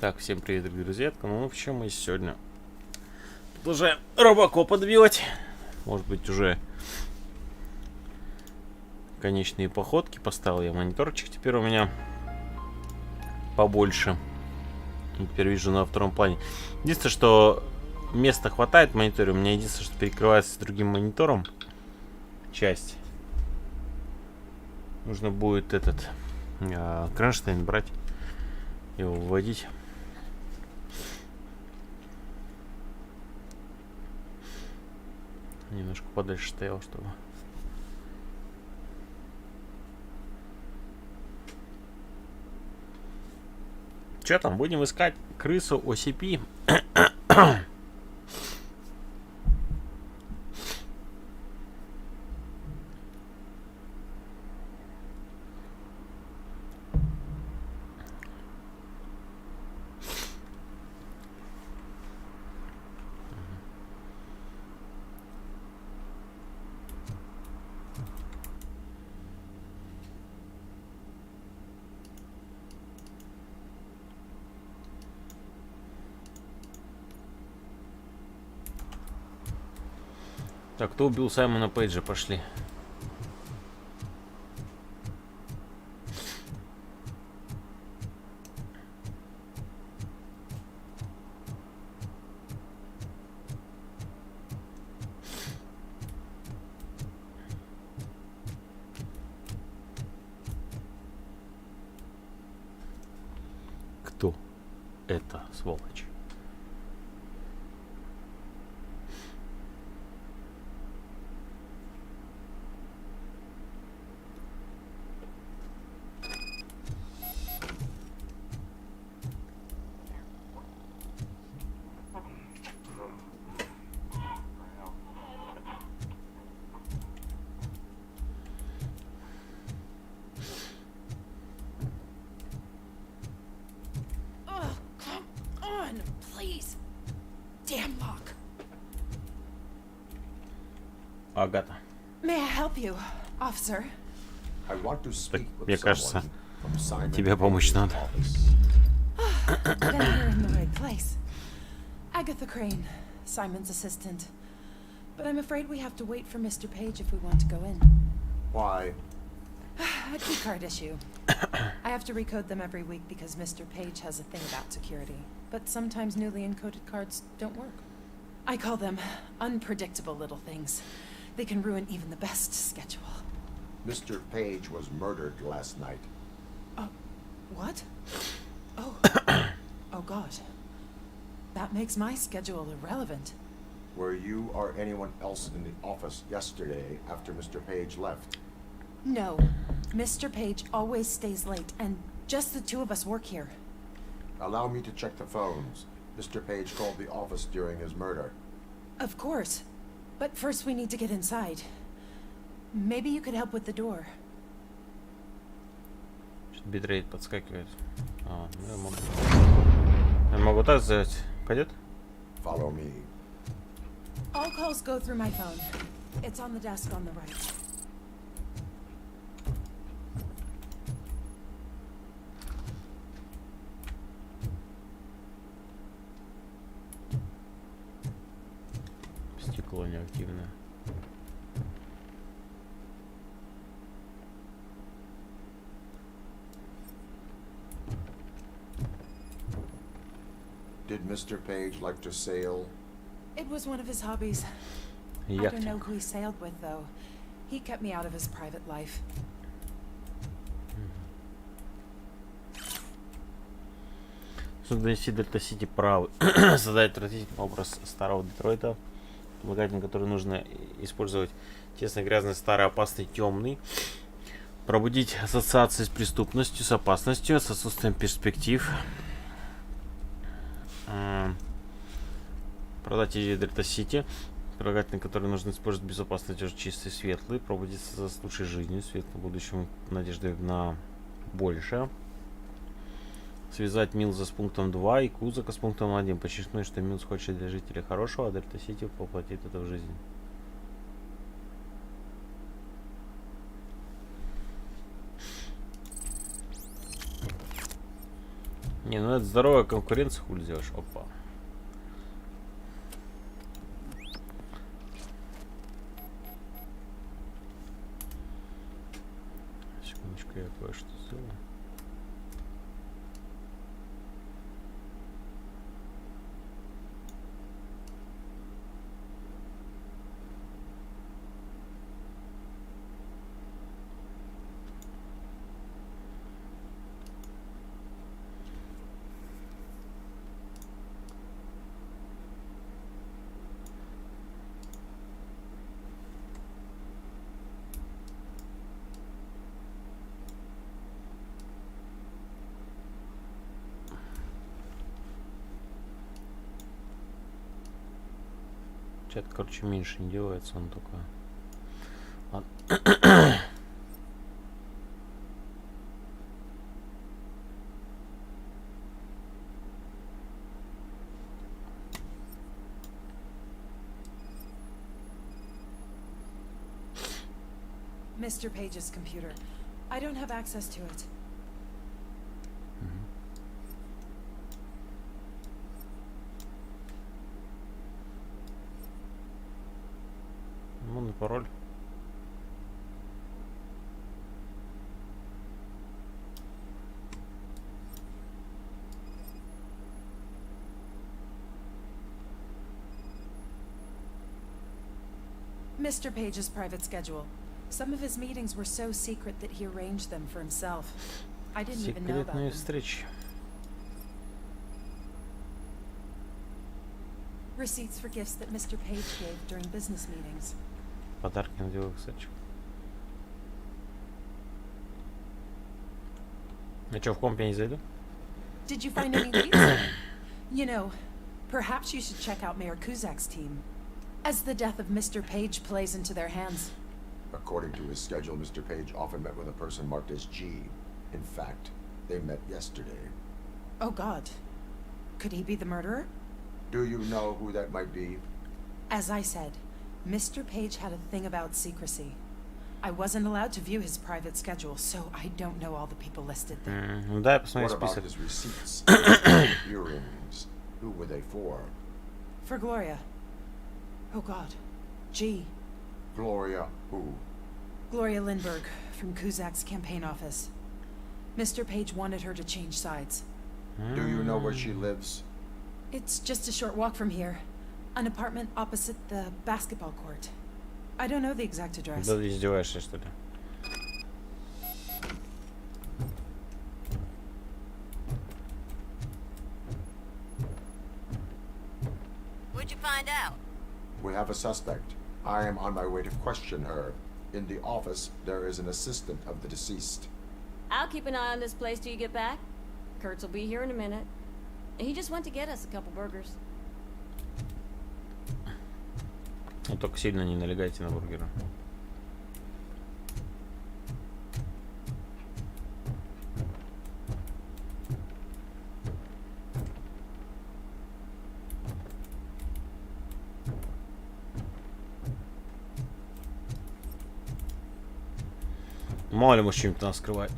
Так, всем привет, дорогие друзья. Ну, в чем мы сегодня продолжаем робокопа добивать. Может быть, уже конечные походки. Поставил я мониторчик, теперь у меня побольше. Теперь вижу на втором плане. Единственное, что места хватает в мониторе. У меня единственное, что перекрывается с другим монитором часть. Нужно будет этот кронштейн брать, его вводить. Немножко подальше стоял, чтобы... Че там, будем искать крысу OCP? Так, кто убил Саймона Пейджа? Пошли. Кто это, сволочь? Агата. Мне кажется, тебе помочь надо. Agatha Crane, Simon's assistant. But I'm afraid we have to wait for Mr. Page if we want to go in. Why? A key card issue. I have to recode them every week because Mr. Page has a thing about security. But sometimes newly encoded cards don't work. I call them unpredictable little things. They can ruin even the best schedule. Mr. Page was murdered last night. What? Oh. Oh God. That makes my schedule irrelevant. Were you or anyone else in the office yesterday after Mr. Page left? No. Mr. Page always stays late, and just the two of us work here. Allow me to check the phones. Mr. Page called the office during his murder. Of course. But first we need to get inside. Maybe you could help with the door. Битрейт подскакивает. Я могу так сделать. Пойдет? Follow me. All calls go through my phone. It's on the desk on the right. Стекло неактивное. Did Mr. Page like to sail? It was one of his hobbies. I don't know who he sailed with, though. He kept me out of his private life. Донести Дельта Сити правы. Создать отвратительный образ старого Детройта, помогательный, который нужно использовать тесный, грязный, старый, опасный, темный. Пробудить ассоциации с преступностью, с опасностью, с отсутствием перспектив. Продать идею Дельта Сити, прилагательный, который нужно использовать безопасно, чистый, светлый. Пробудиться с лучшей жизнью, светлым будущим, надеждой на большее. Связать Милза с пунктом 2 и Кузака с пунктом 1. Подчеркнуть, что Милз хочет для жителей хорошего, а Дельта Сити воплотит это в жизнь. Не, ну это здоровая конкуренция, хуй сделаешь. Опа. Секундочку, я кое-что сделаю. Чат, короче, меньше не делается, он только... Ладно. Mr. Page's computer. I don't have access to it. Ну, на пароль. Mr. Page's private schedule. Some of his meetings were so secret that he arranged them for himself. I didn't even know about Секретные them. встречи. Receipts for gifts that Mr. Page gave during business meetings. Подарки на деловых встречах. А чё, в комп я не зайду? Did you find any leads? You know, perhaps you should check out Mayor Kuzak's team, as the death of Mr. Page plays into their hands. According to his schedule, Mr. Page often met with a person marked as G. In fact, they met yesterday. Oh God. Could he be the murderer? Do you know who that might be? As I said, Mr. Page had a thing about secrecy. I wasn't allowed to view his private schedule, so I don't know all the people listed there. Ну да, я What посмотрю about список. his receipts? Earrings. Who were they for? For Gloria. Oh God. G. Gloria who? Gloria Lindbergh, from Kuzak's campaign office. Mr. Page wanted her to change sides. Do you know where she lives? It's just a short walk from here. An apartment opposite the basketball court. I don't know the exact address. Да ты издеваешься, что ли? What'd you find out? We have a suspect. I am on my way to question her. In the office, there is an assistant of the deceased. I'll keep an eye on this place till you get back. Kurtz will be here in a minute. He just went to get us a couple burgers. Ну только сильно не налегайте на бургеры. Мало ли, может, что-нибудь нас скрывает.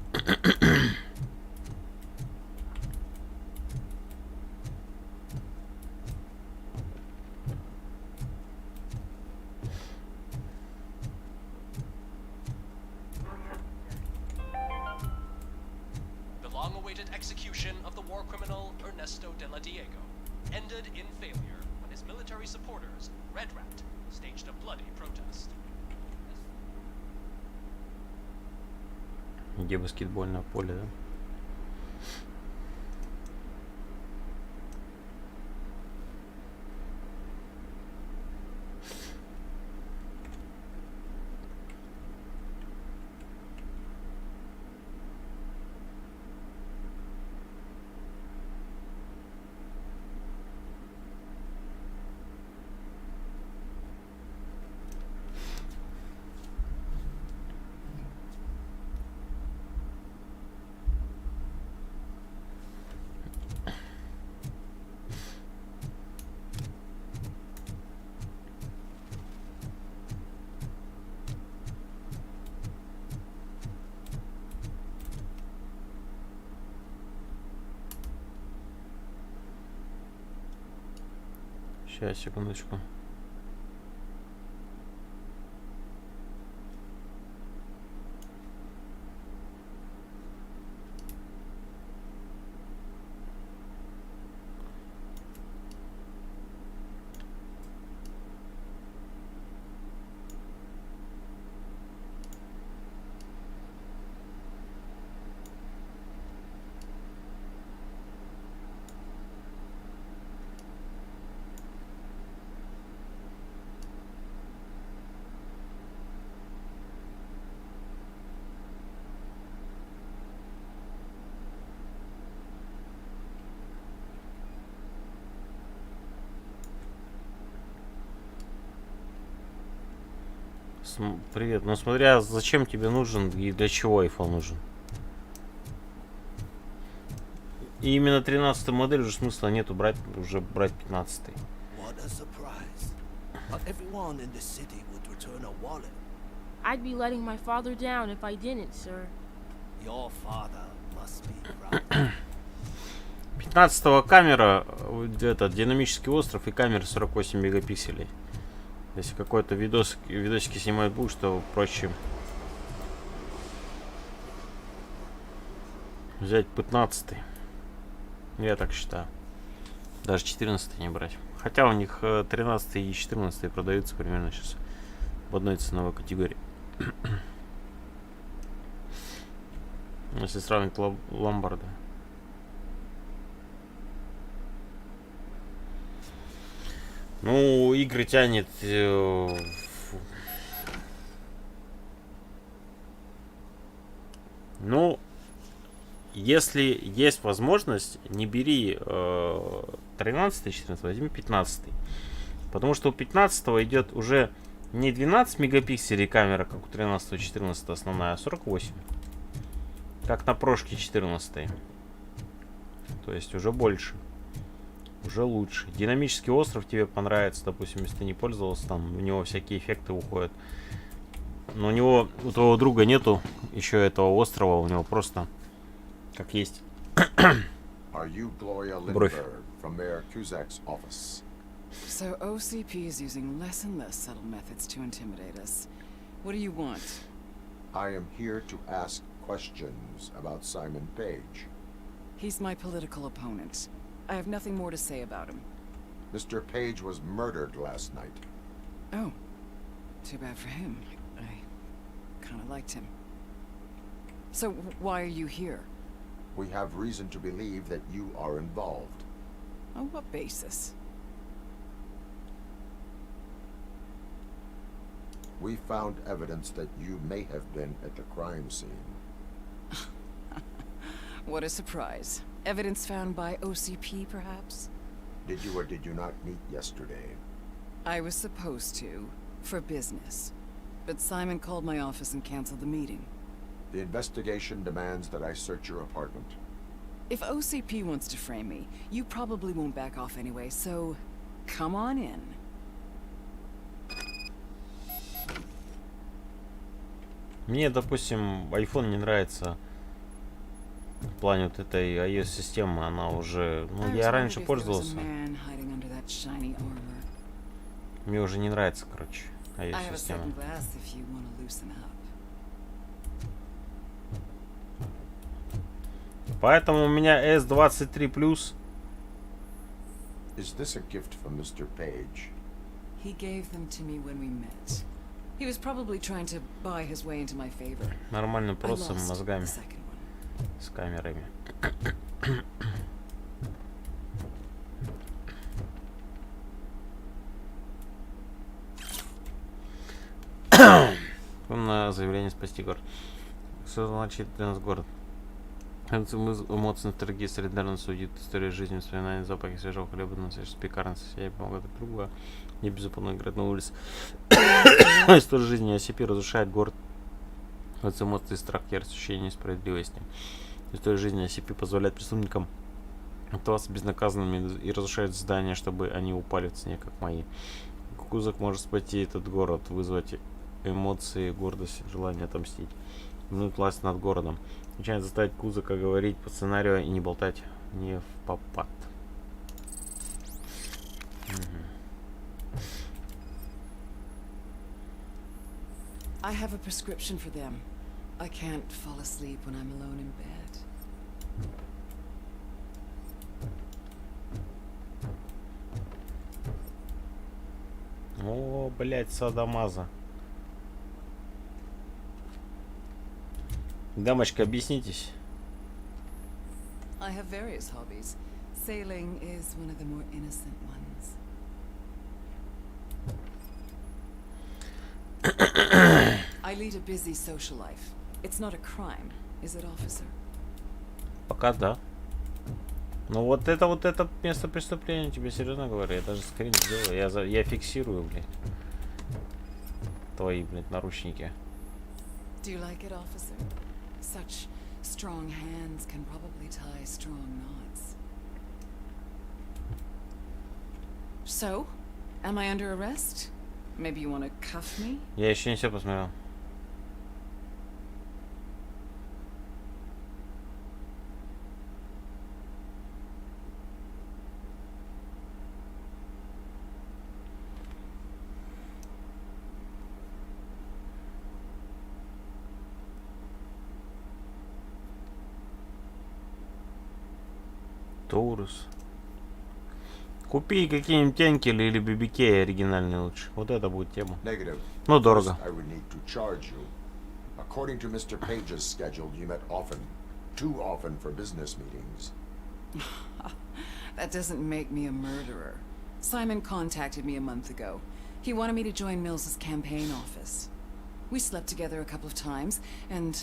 The long-awaited execution of the war criminal Ernesto de la Diego ended in failure when his military supporters, Red Rat, staged a bloody protest. Где баскетбольное поле, да? Сейчас, секундочку. Привет. Ну смотря зачем тебе нужен и для чего iPhone нужен. И именно 13 модель уже смысла нету брать, уже брать 15. I'd be letting my father down if I didn't, sir. Your father must be right. 15-го камера, этот динамический остров и камера 48 мегапикселей. Если какой-то видосики снимать будешь, то проще взять 15. Я так считаю. Даже 14 не брать. Хотя у них 13 и 14 продаются примерно сейчас в одной ценовой категории. Если сравнить ломбарды. Ну, игры тянет. Ну, если есть возможность, не бери 13-14, возьми 15. Потому что у 15 идет уже не 12 мегапикселей камера, как у 13-14 основная, а 48. Как на прошке 14. То есть уже больше. Уже лучше. Динамический остров тебе понравится, допустим, если ты не пользовался, там у него всякие эффекты уходят. Но у твоего друга нету еще этого острова, у него просто как есть. Бровь. So OCP is using less and less subtle methods to intimidate us. What do you want? I am here to ask questions about Simon Page. He's my political opponent. I have nothing more to say about him. Mr. Page was murdered last night. Oh, too bad for him. I kind of liked him. So why are you here? We have reason to believe that you are involved. On what basis? We found evidence that you may have been at the crime scene. What a surprise. Evidence found by OCP, perhaps? Did you or did you not meet yesterday? I was supposed to, for business. But Simon called my office and canceled the meeting. The investigation demands that I search your apartment. If OCP wants to frame me, you probably won't back off anyway, so come on in. Мне, допустим, iPhone не нравится в плане вот этой iOS-системы. Она уже... Ну, я раньше пользовался. Мне уже не нравится, короче, iOS-система. Поэтому у меня S23 Plus. Is this a gift from Mr. Page? He gave them to me when we met. He was probably trying to buy his way into my favor. Нормально, просто мозгами. С камерами. На заявление спасти город. Что значит для нас город? Эмоции, ностальгия, солидарно судит, история жизни, воспоминания, запахи свежего хлеба, настоящая пекарница, я помогаю друг другу, не безуплотно играть на улице. История жизни OCP разрушает город. От эмоций, страх, ярость, ощущение несправедливости. История жизни OCP позволяет преступникам оставаться безнаказанными и разрушать здания, чтобы они упали в цене, как мои. Кузак может спасти этот город, вызвать эмоции, гордость, желание отомстить. Минут власть над городом. Начинает заставить Кузака говорить по сценарию и не болтать не в попад. I have a prescription for them. I can't fall asleep when I'm alone in bed. О, блядь, садомаза. Дамочка, объяснитесь. I have various hobbies. Sailing is one of the more innocent ones. I lead a busy social life. It's not a crime, is it, officer? Пока да. Ну вот это место преступления, тебе серьезно говорю. Я даже скрин сделаю. Я фиксирую, блядь. Твои, блядь, наручники. Do you like it, officer? Such strong hands can probably tie strong knots. So, am I under arrest? Maybe you want to cuff me? Я еще не все посмотрел. Таурус. Купи какие-нибудь тенкели или бибикей оригинальные лучше. Вот это будет тема. Negative. Ну, дорого. First, I would need to charge you. According to Mr. Page's schedule, you met often. Too often for business meetings. That doesn't make me a murderer. Simon contacted me a month ago. He wanted me to join Mills's campaign office. We slept together a couple of times, and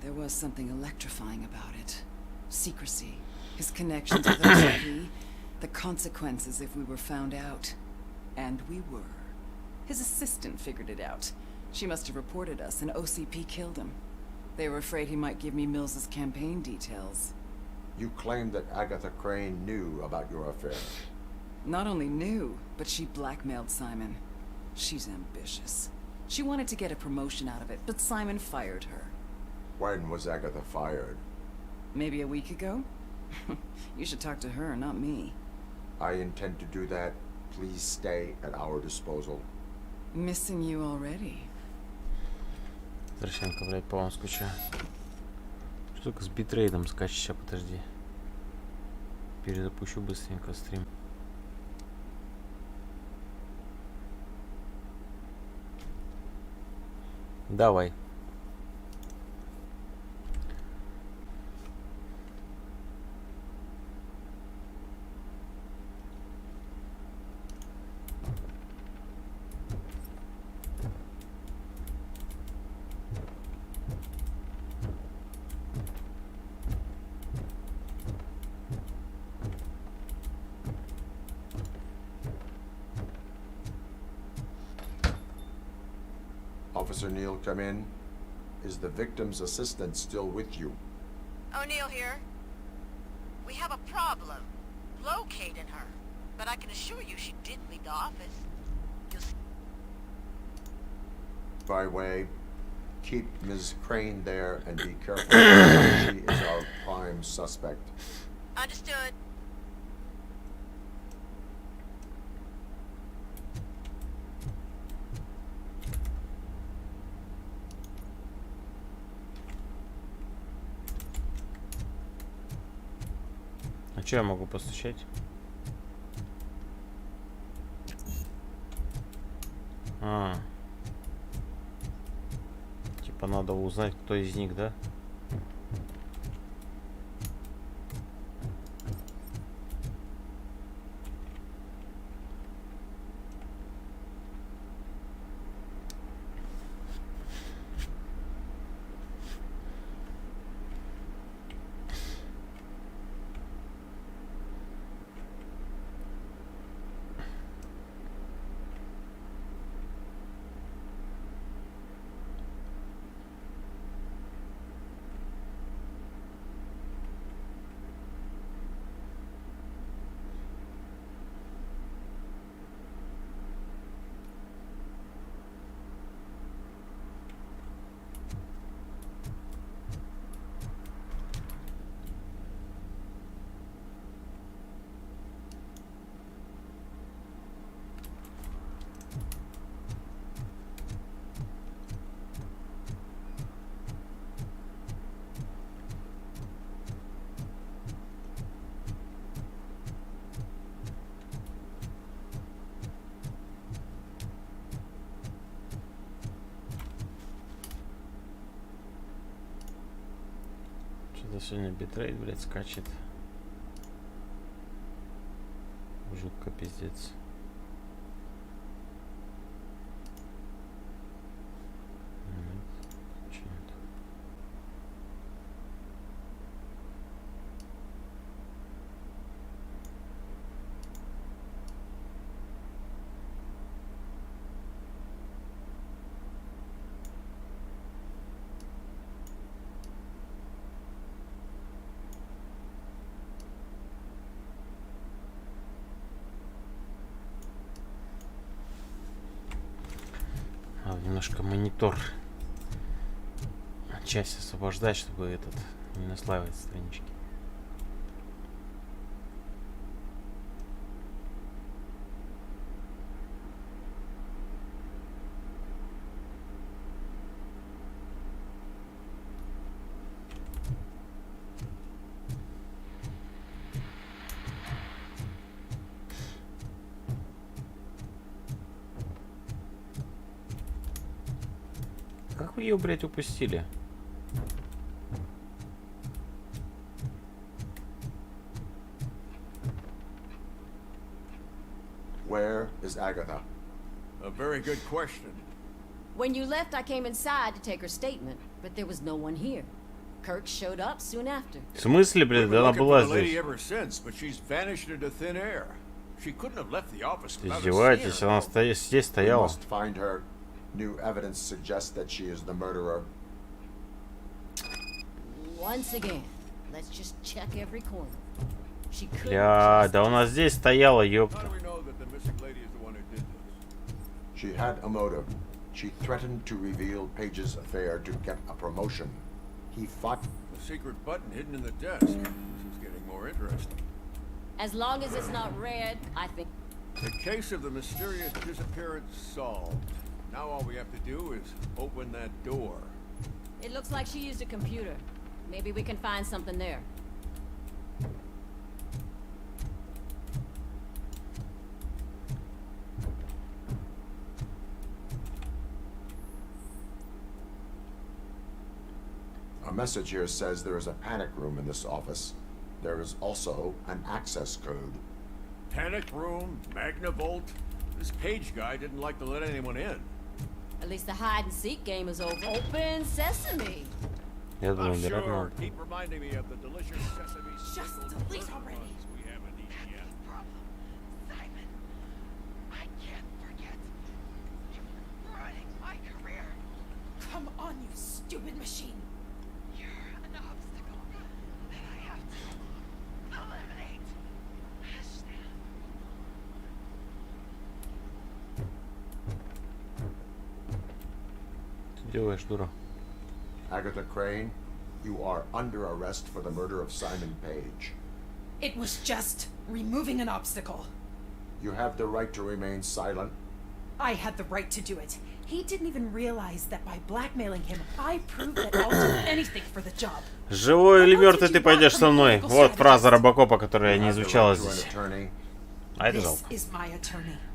there was something electrifying about it. Secrecy. His connections with OCP. The consequences if we were found out. And we were. His assistant figured it out. She must have reported us, and OCP killed him. They were afraid he might give me Mills's campaign details. You claimed that Agatha Crane knew about your affair. Not only knew, but she blackmailed Simon. She's ambitious. She wanted to get a promotion out of it, but Simon fired her. When was Agatha fired? Maybe a week ago? You should talk to her, not me. I intend to do that. Please stay at our disposal. Missing you already. Зачем, блядь, по вам скучаю. Что только с битрейдом скачет, сейчас, подожди. Перезапущу быстренько стрим. Давай. Officer Neal, come in. Is the victim's assistant still with you? O'Neill here. We have a problem locating her, but I can assure you she didn't leave the office. By the way, keep Ms. Crane there and be careful. She is our prime suspect. Understood. А что я могу постучать? Типа надо узнать, кто из них, да? Что-то сегодня битрейт, блядь, скачет. Жутко пиздец. Немножко монитор часть освобождать, чтобы этот не наслаивать странички. Как вы ее, блядь, упустили? Where is Agatha? A very good question. When you left, I came inside to take her statement, but there was no one here. Kirk showed up soon after. В смысле, блядь, она была здесь? Ever since, but she's vanished into thin air. She couldn't have left the office without Издеваетесь, она здесь стояла. We must find her. New evidence suggests that she is the murderer. Once again, let's just check every corner. She could. Бля, да она здесь стояла, ёпта. She had a motive. She threatened to reveal Page's affair to get a promotion. He fought. The secret button hidden in the desk. This is getting more interesting. As long as it's not red, I think. The case of the mysterious disappearance solved. Now all we have to do is open that door. It looks like she used a computer. Maybe we can find something there. A message here says there is a panic room in this office. There is also an access code. Panic room, Magnavolt. This Page guy didn't like to let anyone in. At least the hide and seek game is over. Open sesame. Я думаю, Sure. вероятно. Keep reminding me of the delicious sesame. Just delete already. We haven't eaten yet. Simon, I can't forget. You're ruining my career. Come on, you stupid machine. You're an obstacle that I have to eliminate. Understand? Что делаешь, дура? Agatha Crane, you are under arrest for the murder of Simon Page. It was just removing an obstacle. You have the right to remain silent. I had the right to do it. He didn't even realize that by blackmailing him, I proved that I'll do anything for the job. Живой или мертвый, ты пойдешь со мной. Вот фраза робокопа, которую я не изучала здесь. А это жалко.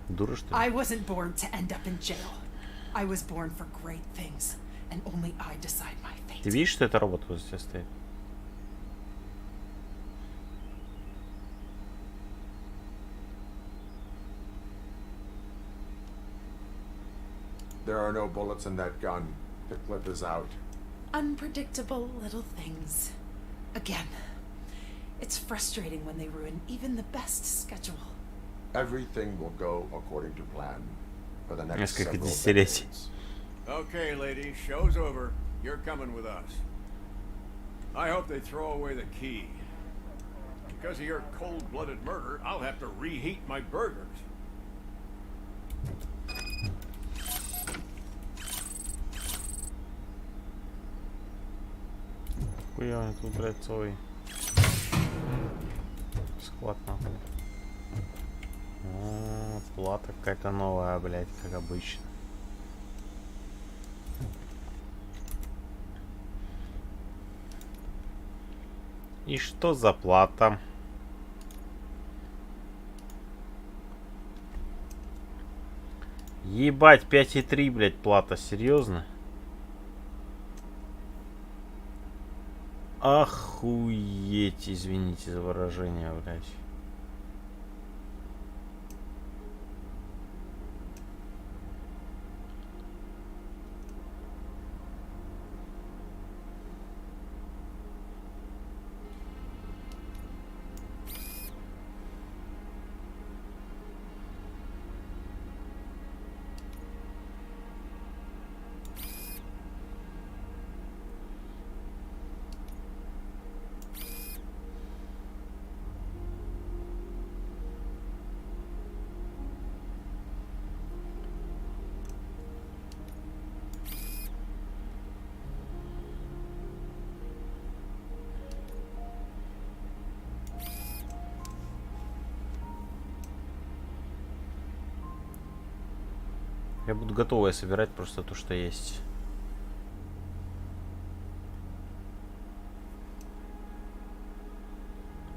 Дура, что ли? I wasn't born to end up in jail. I was born for great things, and only I decide my fate. Ты видишь, что это робот возле тебя стоит? There are no bullets in that gun. The clip is out. Unpredictable little things. Again, it's frustrating when they ruin even the best schedule. Everything will go according to plan for the next Несколько several десятилетий. decades. Okay, ladies, show's over. You're coming with us. I hope they throw away the key. Because of your cold-blooded murder, I'll have to reheat my burgers. Хуя, тут, блядь, целый склад, нахуй. О, плата какая-то новая, блядь, как обычно. И что за плата? Ебать, 5,3, блядь, плата, серьезно? охуеть, извините за выражение, блядь. Я буду готовое собирать, просто то, что есть.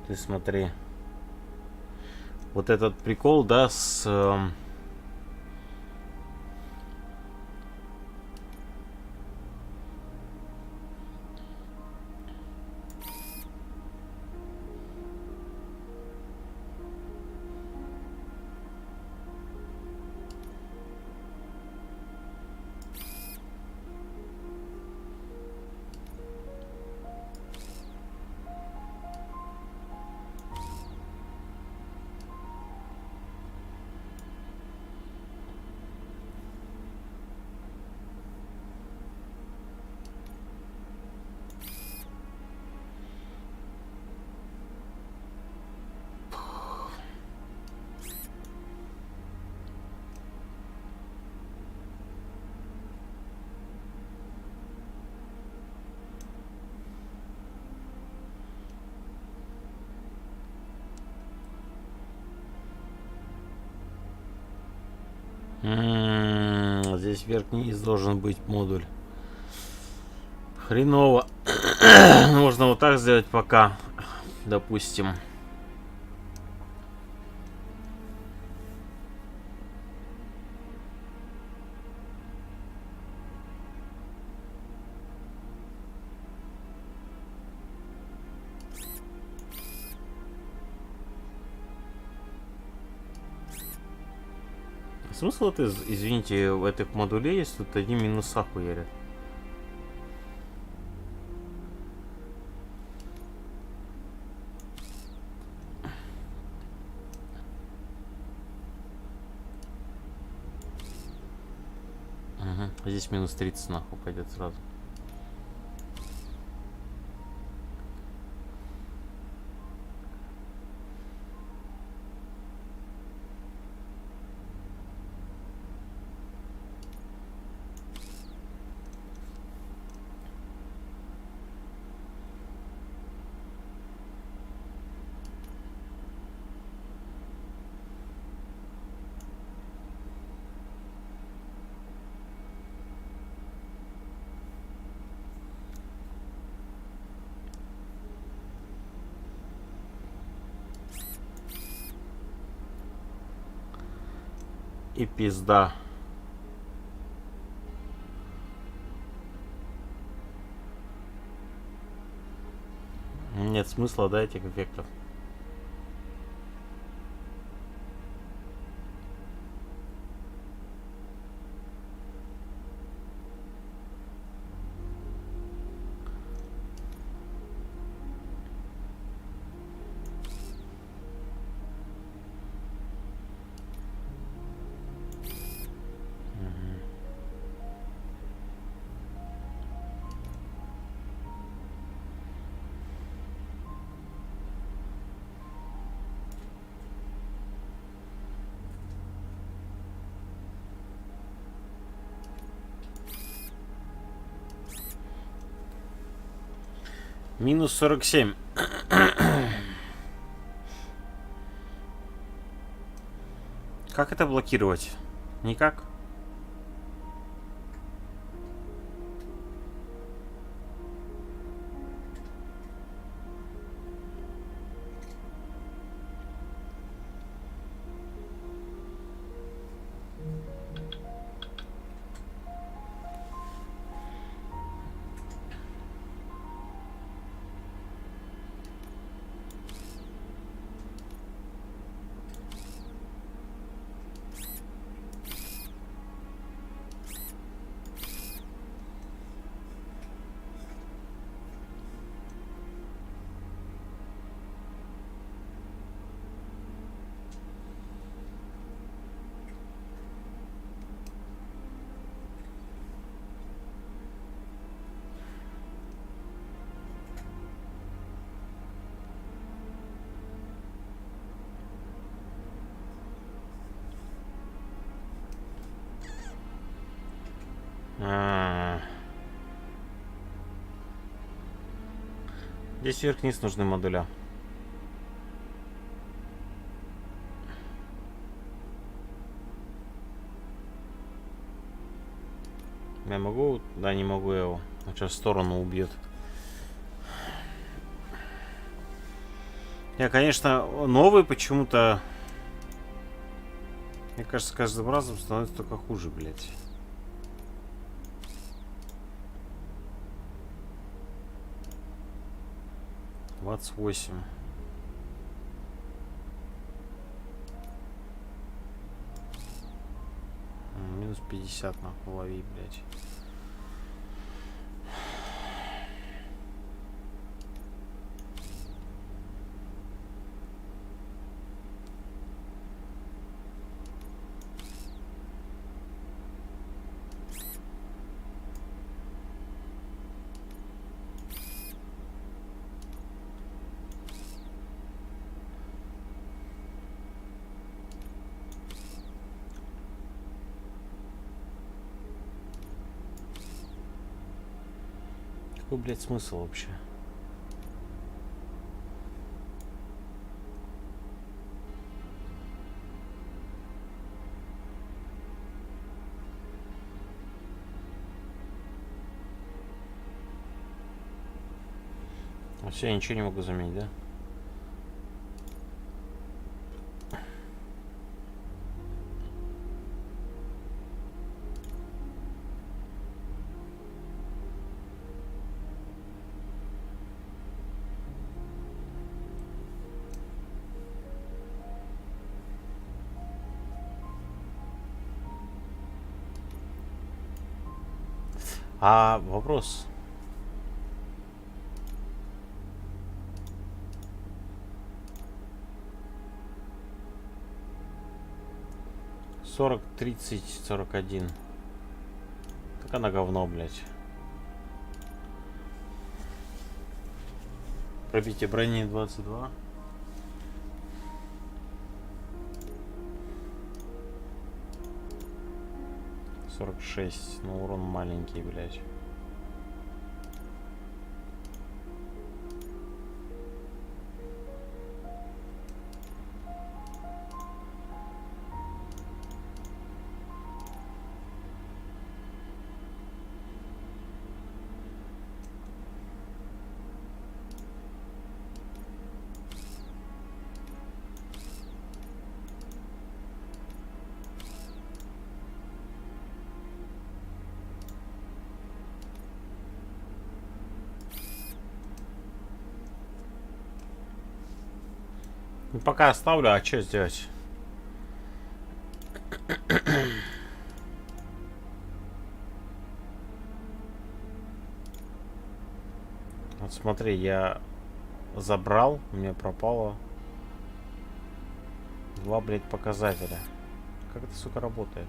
Ты смотри. Вот этот прикол, да, с... Здесь верхний должен быть модуль. Хреново. Можно вот так сделать пока, допустим. Смысл это, извините, в этих модулей есть, тут одни минуса хуярят. Угу. Здесь минус 30 нахуй пойдет сразу. И пизда. Нет смысла, да, этих эффектов. Минус 47. Как это блокировать? Никак. Здесь вверх-вниз нужны модуля. Я могу? Да, не могу его. Он сейчас в сторону убьет. Я, конечно, новый почему-то... Мне кажется, с каждым разом становится только хуже, блядь. $28. Минус 50 нахуй лови, блядь. Какой, блядь, смысл вообще? Все, я ничего не могу заменить, да? А вопрос. Сорок, 30, 41. Так она говно, блядь. Пробитие брони 22. Сорок 6. Ну, урон маленький, блядь. Ну, пока оставлю, а что сделать? Вот смотри, я забрал, у меня пропало 2, блядь, показателя. Как это, сука, работает?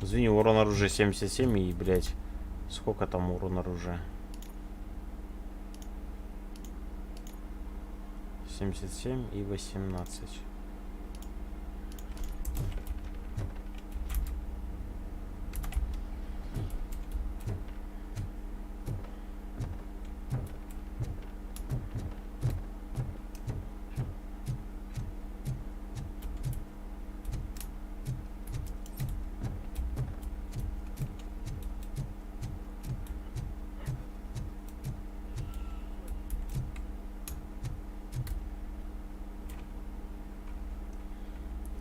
Извини, урон оружия 77 и, блядь, сколько там урон оружия? 77 и 18.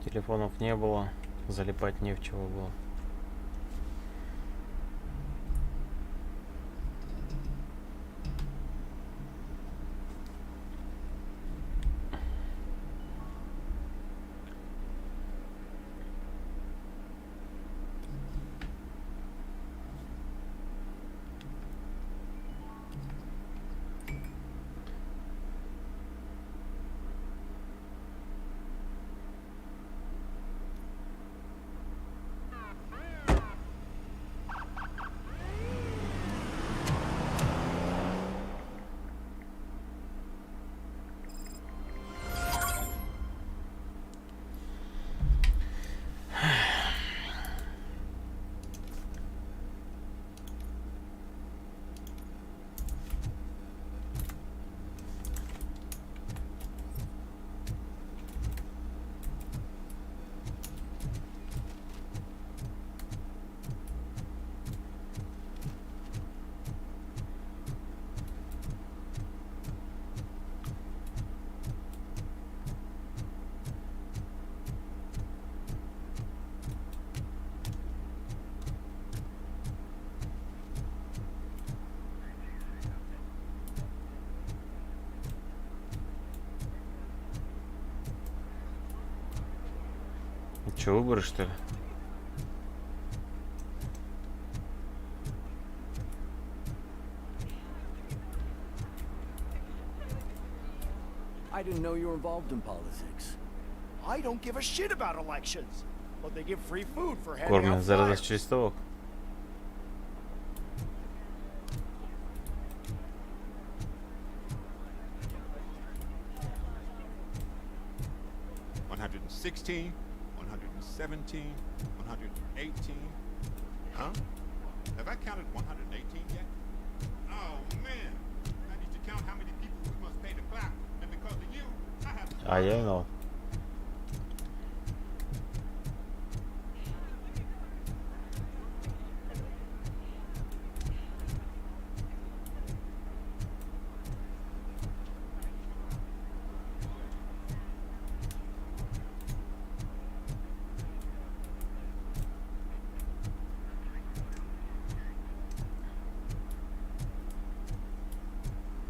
Телефонов не было, залипать не в чего было. Че, выборы, что ли? I didn't know you were involved in politics. I don't give a shit about elections, but they give free food for handing Кормят out за flyers. раздачу листовок. $116, $117, $118. Huh? Have I counted 118 yet? Oh man! I need to count how many people we must pay to clap, and because of you, I have to. А я виноват.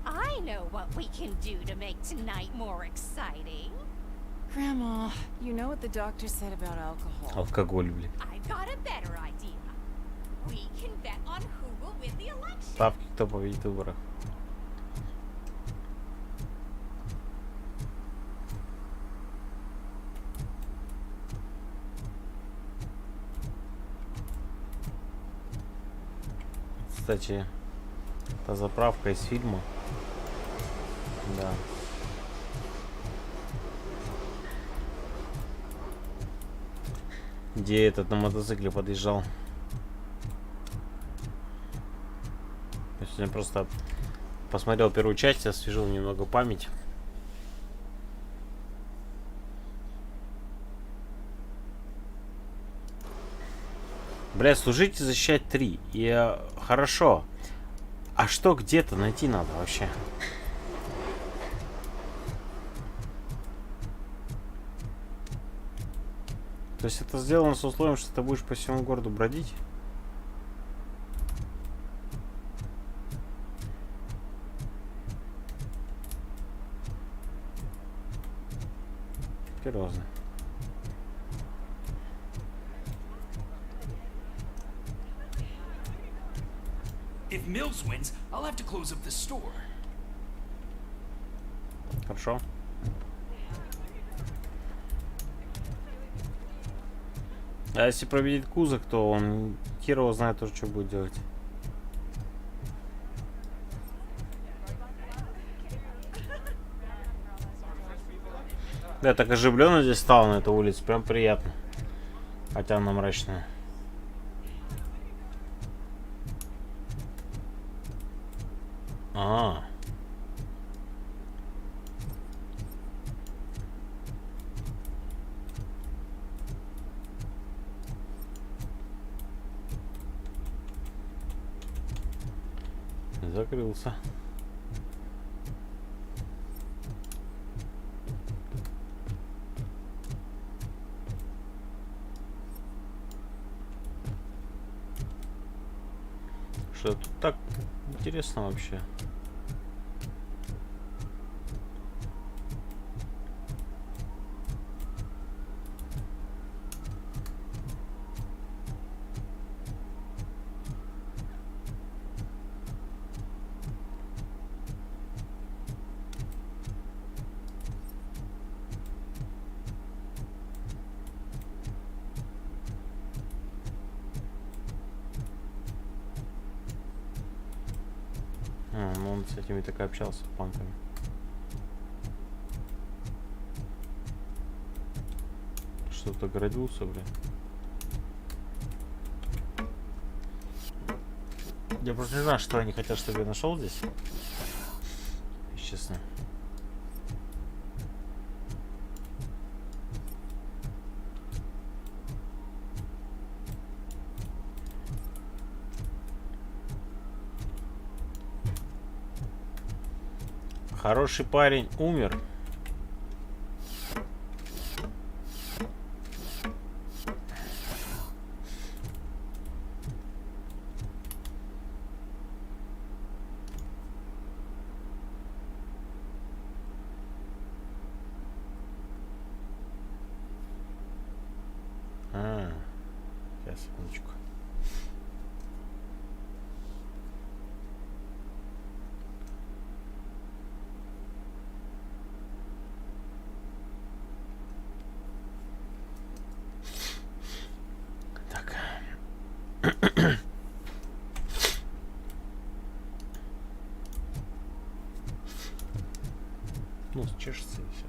I know what we can do to make tonight more exciting. Grandma, you know what the doctor said about alcohol. Алкоголь, блин. I've got a better idea. We can bet on who will win the election. Ставки, кто победит в выборах. Кстати, та заправка из фильма. Да. Где этот на мотоцикле подъезжал. Я сегодня просто посмотрел первую часть, освежил немного память. Бля, служить и защищать 3. И хорошо. А что где-то найти надо вообще? То есть это сделано с условием, что ты будешь по всему городу бродить? Серьезно. If Mills wins, I'll have to close up the store. Хорошо. А если победит Кузак, то он хер его знает тоже, что будет делать. Да, так оживленно здесь стало на этой улице, прям приятно. Хотя она мрачная. А. Закрылся. Что тут так интересно вообще? Ну он с этими так и общался, панками. Что-то градился, блин. Я просто не знаю, что они хотят, чтобы я нашел здесь. Если честно. Хороший парень умер. Ну, чешется и все.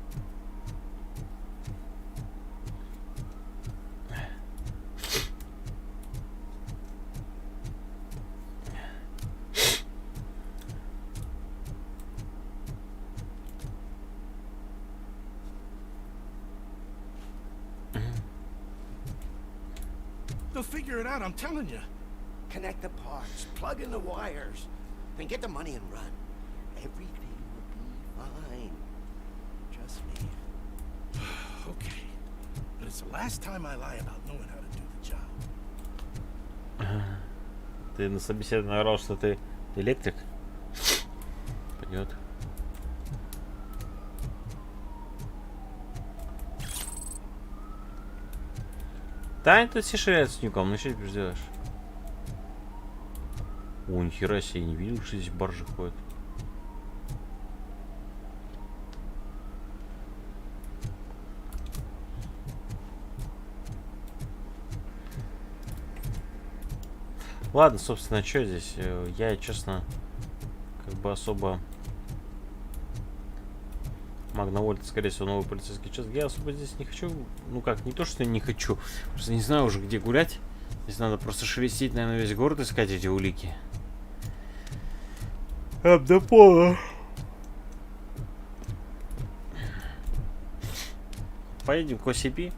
They'll figure it out, I'm telling you. Connect the parts, plug in the wires, then get the money and run. Everything will be fine. Trust me. Okay. But it's the last time I lie about knowing how to do the job. Ты на собеседовании орал, что ты электрик? Пойдет. Да, тут все ширяются с нюком, ну что теперь сделаешь? О, нихера себе, я не видел, что здесь баржи ходят. Ладно, собственно, что здесь? Я, честно, как бы особо... Магновольт, скорее всего, новый полицейский час. Я особо здесь не хочу. Ну как, не то, что я не хочу. Просто не знаю уже, где гулять. Здесь надо просто шелестить, наверное, весь город, искать эти улики. До пола. Поедем к OCP.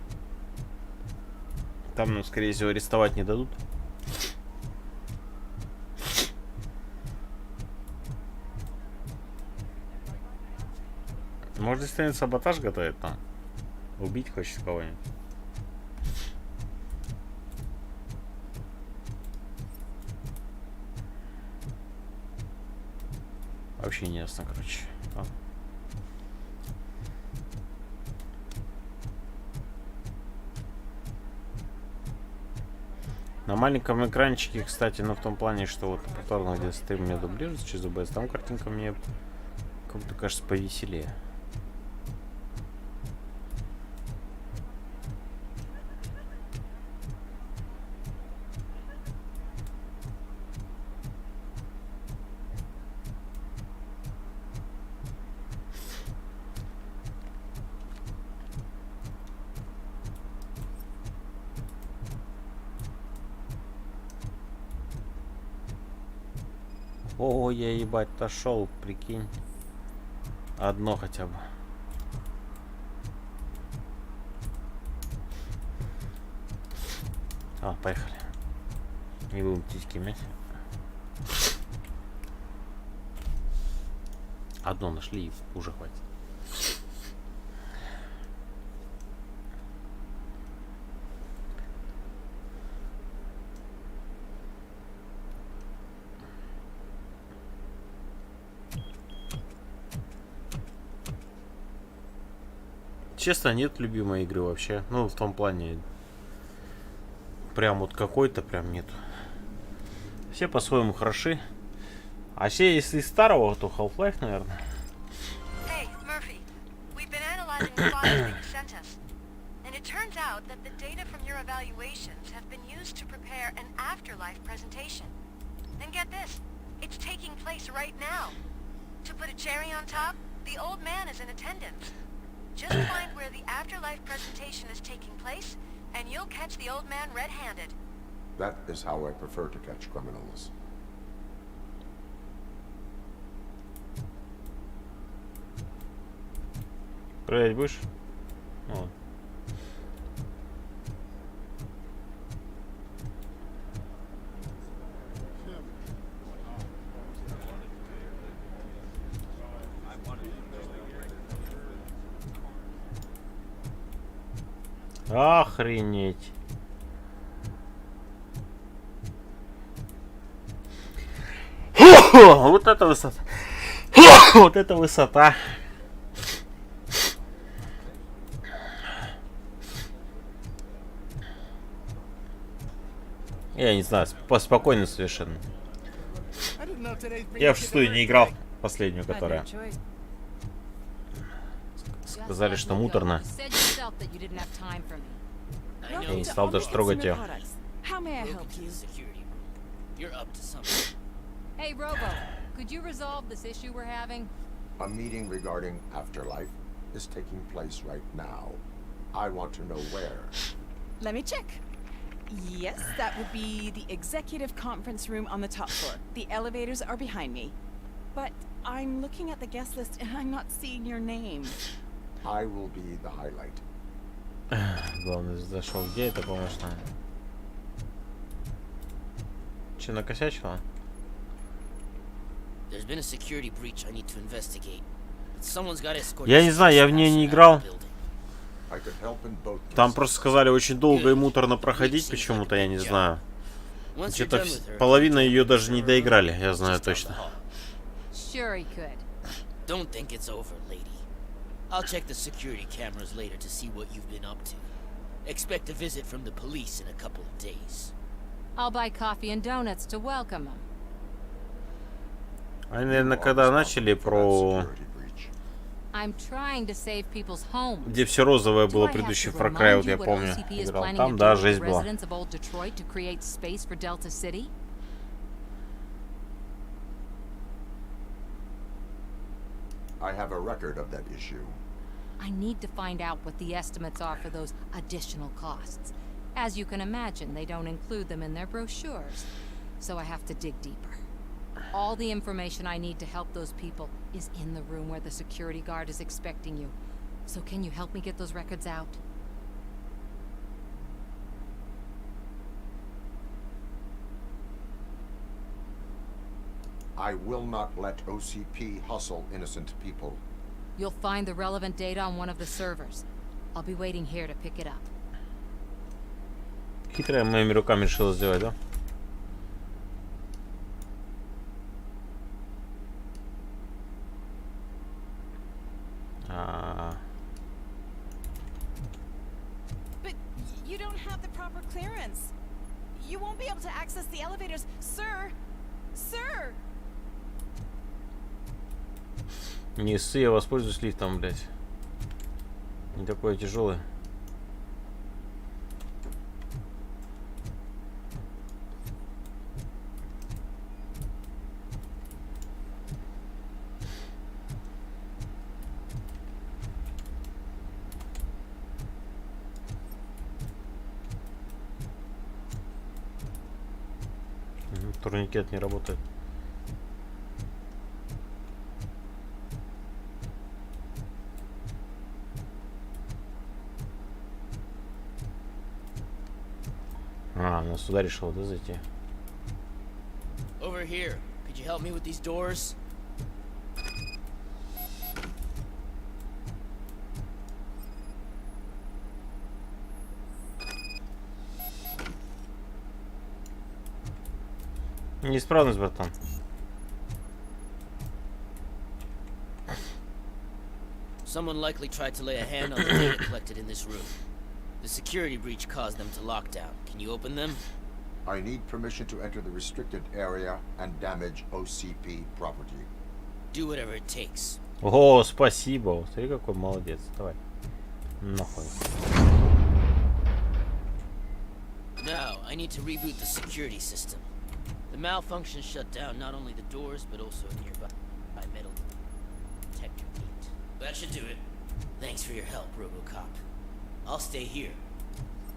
Там нам, скорее всего, арестовать не дадут. Может, если саботаж готовит там? Убить хочет кого-нибудь? Вообще не ясно, короче. На маленьком экранчике, кстати, но в том плане, что вот повторно где стрим мне дублируется через OBS, там картинка мне как-то кажется повеселее. О, я ебать отошел, прикинь. Одно хотя бы. Поехали. Не будем титьки мять. Одно нашли, и уже хватит. Честно, нет любимой игры вообще. Ну, в том плане, прям вот какой-то прям нету. Все по-своему хороши. А все, если из старого, то Half-Life, наверное. Hey, Murphy, we've been analyzing the files that you sent us, and it turns out that the data from your evaluations have been used to prepare an afterlife presentation. And get this, it's taking place right now. To put a cherry on top, the old man is in attendance. Just find where the afterlife presentation is taking place, and you'll catch the old man red-handed. That is how I prefer to catch criminals. Проверять будешь? Вот. Охренеть. Вот это высота. Вот это высота. Я не знаю, спокойно совершенно. Я в шестую не играл, последнюю, которая. Сказали, что муторно. Я не стал даже трогать ее. Hey, Robo, could you resolve this issue we're having? A meeting regarding afterlife is taking place right now. I want to know where. Let me check. Yes, that would be the executive conference room on the top floor. The elevators are behind me. But I'm looking at the guest list and I'm not seeing your name. I will be the highlight. Главное, зашел. Где это, конечно? Че, накосячила? There's been a security breach I need to investigate. But someone's got to escort. Я не знаю, я в ней не играл. I could help in both Там просто сказали очень долго и муторно проходить почему-то, я не знаю. Что-то половина ее даже не доиграли, я знаю точно. Sure he could. Don't think it's over, lady. I'll check the security cameras later to see what you've been up to. Expect a visit from the police in a couple of days. I'll buy coffee and donuts to welcome him. Они, наверное, когда начали про... I'm trying to save people's homes. Где все розовое было предыдущий Far Cry, вот я помню, играл. Там, да, жесть была. I have a record of that issue. I need to find out what the estimates are for those additional costs. As you can imagine, they don't include them in their brochures, so I have to dig deeper. All the information I need to help those people is in the room where the security guard is expecting you. So can you help me get those records out? I will not let OCP hustle innocent people. You'll find the relevant data on one of the servers. I'll be waiting here to pick it up. Хитрая моими руками решила сделать, да? But you don't have the proper clearance. You won't be able to access the elevators, sir. Sir. Не ссы, я воспользуюсь лифтом, блядь. Не такой тяжелый. Турникет не работает. А, она сюда решила, да, зайти? Over here. Could you help me with these doors? Неисправность, братан. Someone likely tried to lay a hand on the data collected in this room. The security breach caused them to lock down. Can you open them? I need permission to enter the restricted area and damage OCP property. Do whatever it takes. О, спасибо. Смотри, какой молодец. Давай. Нахуй. Now, I need to reboot the security system. The malfunction shut down not only the doors, but also a nearby metal detector gate. That should do it. Thanks for your help, RoboCop. I'll stay here.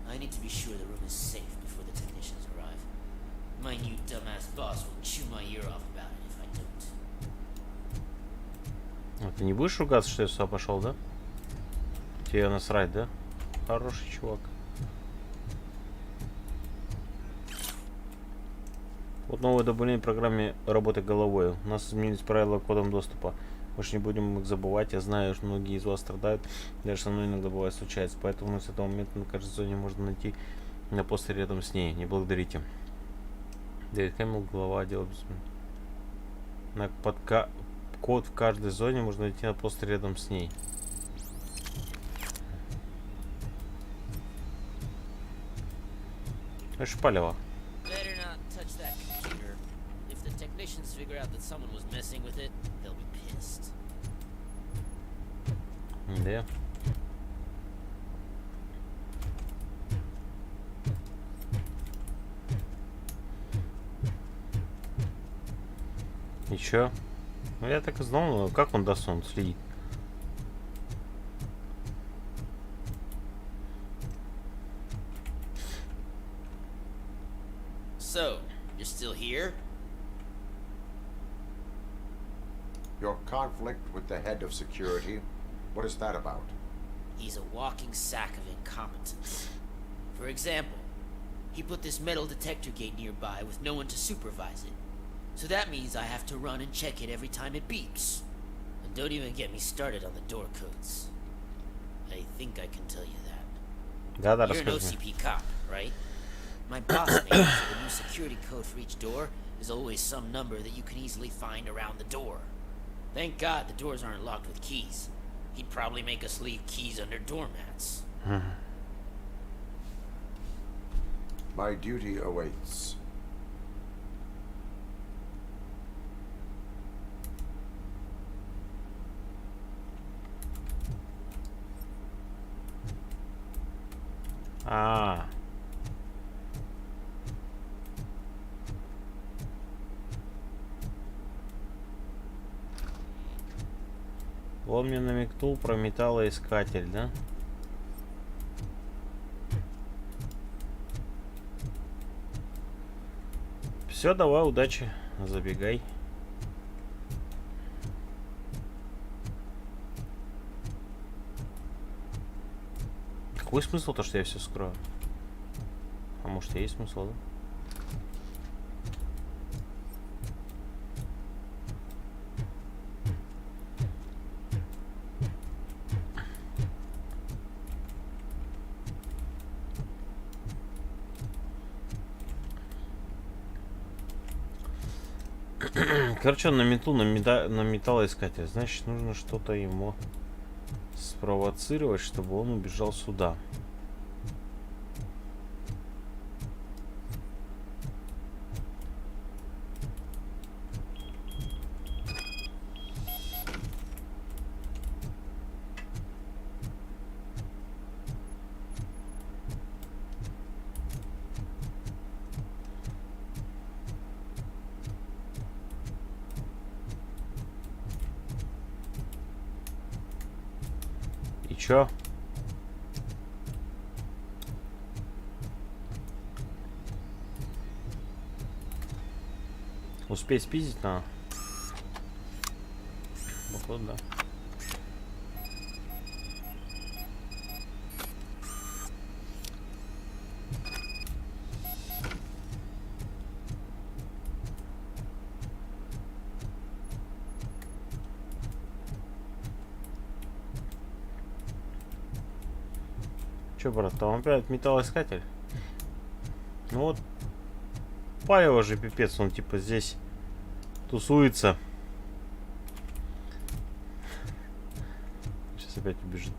I need to be sure the room is safe before the technicians arrive. My new dumbass boss will chew my ear off about it if I don't. А ты не будешь ругаться, что я сюда пошел, да? Тебе насрать, да? Хороший чувак. Вот новое дополнение в программе работы головой. У нас изменились правила кодом доступа. Больше не будем их забывать. Я знаю, что многие из вас страдают. Даже со мной иногда бывает случается. Поэтому с этого момента на каждой зоне можно найти на постере рядом с ней. Не благодарите. Дэвид Хэмилл, глава отдела код в каждой зоне можно найти на постере рядом с ней. Это шпалево. Technicians figure out that someone was messing with it, they'll be pissed. Да. И чё? Ну я так и знал, но как он даст, он следит. So, you're still here? Your conflict with the head of security, what is that about? He's a walking sack of incompetence. For example, he put this metal detector gate nearby with no one to supervise it. So that means I have to run and check it every time it beeps. And don't even get me started on the door codes. I think I can tell you that. Да, You're an OCP cop, right? My boss made it so the new security code for each door is always some number that you can easily find around the door. Thank God the doors aren't locked with keys. He'd probably make us leave keys under doormats. My duty awaits. А. Он мне намекнул про металлоискатель, да? Все, давай, удачи, забегай. Какой смысл то, что я все скрою? А может, и есть смысл, да? Короче, он наметнул на металлоискатель. Значит, нужно что-то ему спровоцировать, чтобы он убежал сюда. Чё? Успеть спиздить надо? Походу, да. Че, брат, там опять металлоискатель? Ну вот, Палево же пипец, он типа здесь тусуется. Сейчас опять убежит.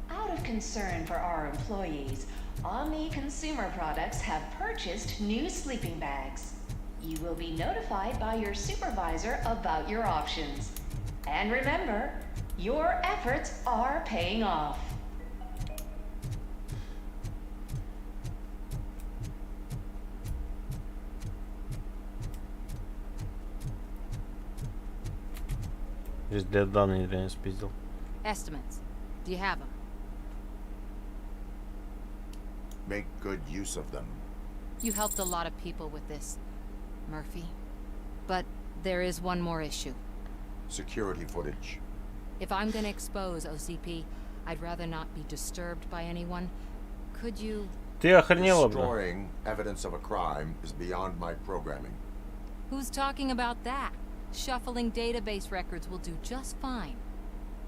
Out of concern for our employees, Omni Consumer Products have purchased new sleeping bags. You will be notified by your supervisor about your options. And remember, your efforts are paying off. Здесь для данных реально спиздил. Estimates. Do you have them? Make good use of them. You helped a lot of people with this, Murphy. But there is one more issue. Security footage. If I'm gonna expose OCP, I'd rather not be disturbed by anyone. Could you... Ты охренела, бля. Destroying evidence of a crime is beyond my programming. Who's talking about that? Shuffling database records will do just fine.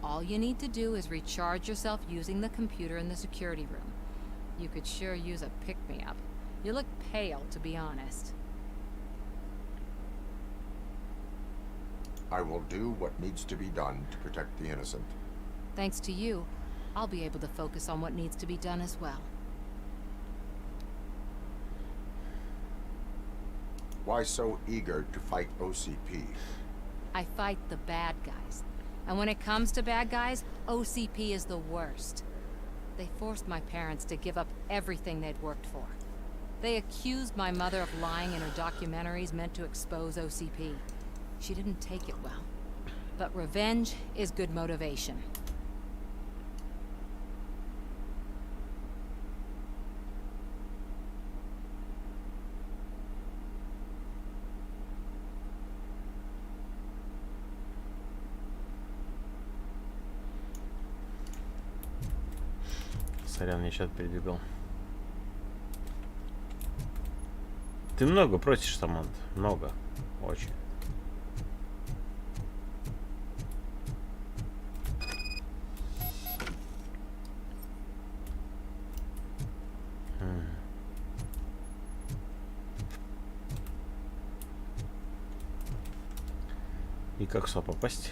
All you need to do is recharge yourself using the computer in the security room. You could sure use a pick-me-up. You look pale, to be honest. I will do what needs to be done to protect the innocent. Thanks to you, I'll be able to focus on what needs to be done as well. Why so eager to fight OCP? I fight the bad guys. And when it comes to bad guys, OCP is the worst. They forced my parents to give up everything they'd worked for. They accused my mother of lying in her documentaries meant to expose OCP. She didn't take it well. But revenge is good motivation. Сорян, я чат передвигал. Ты много просишь, Самант. Много. Очень. И как сюда попасть?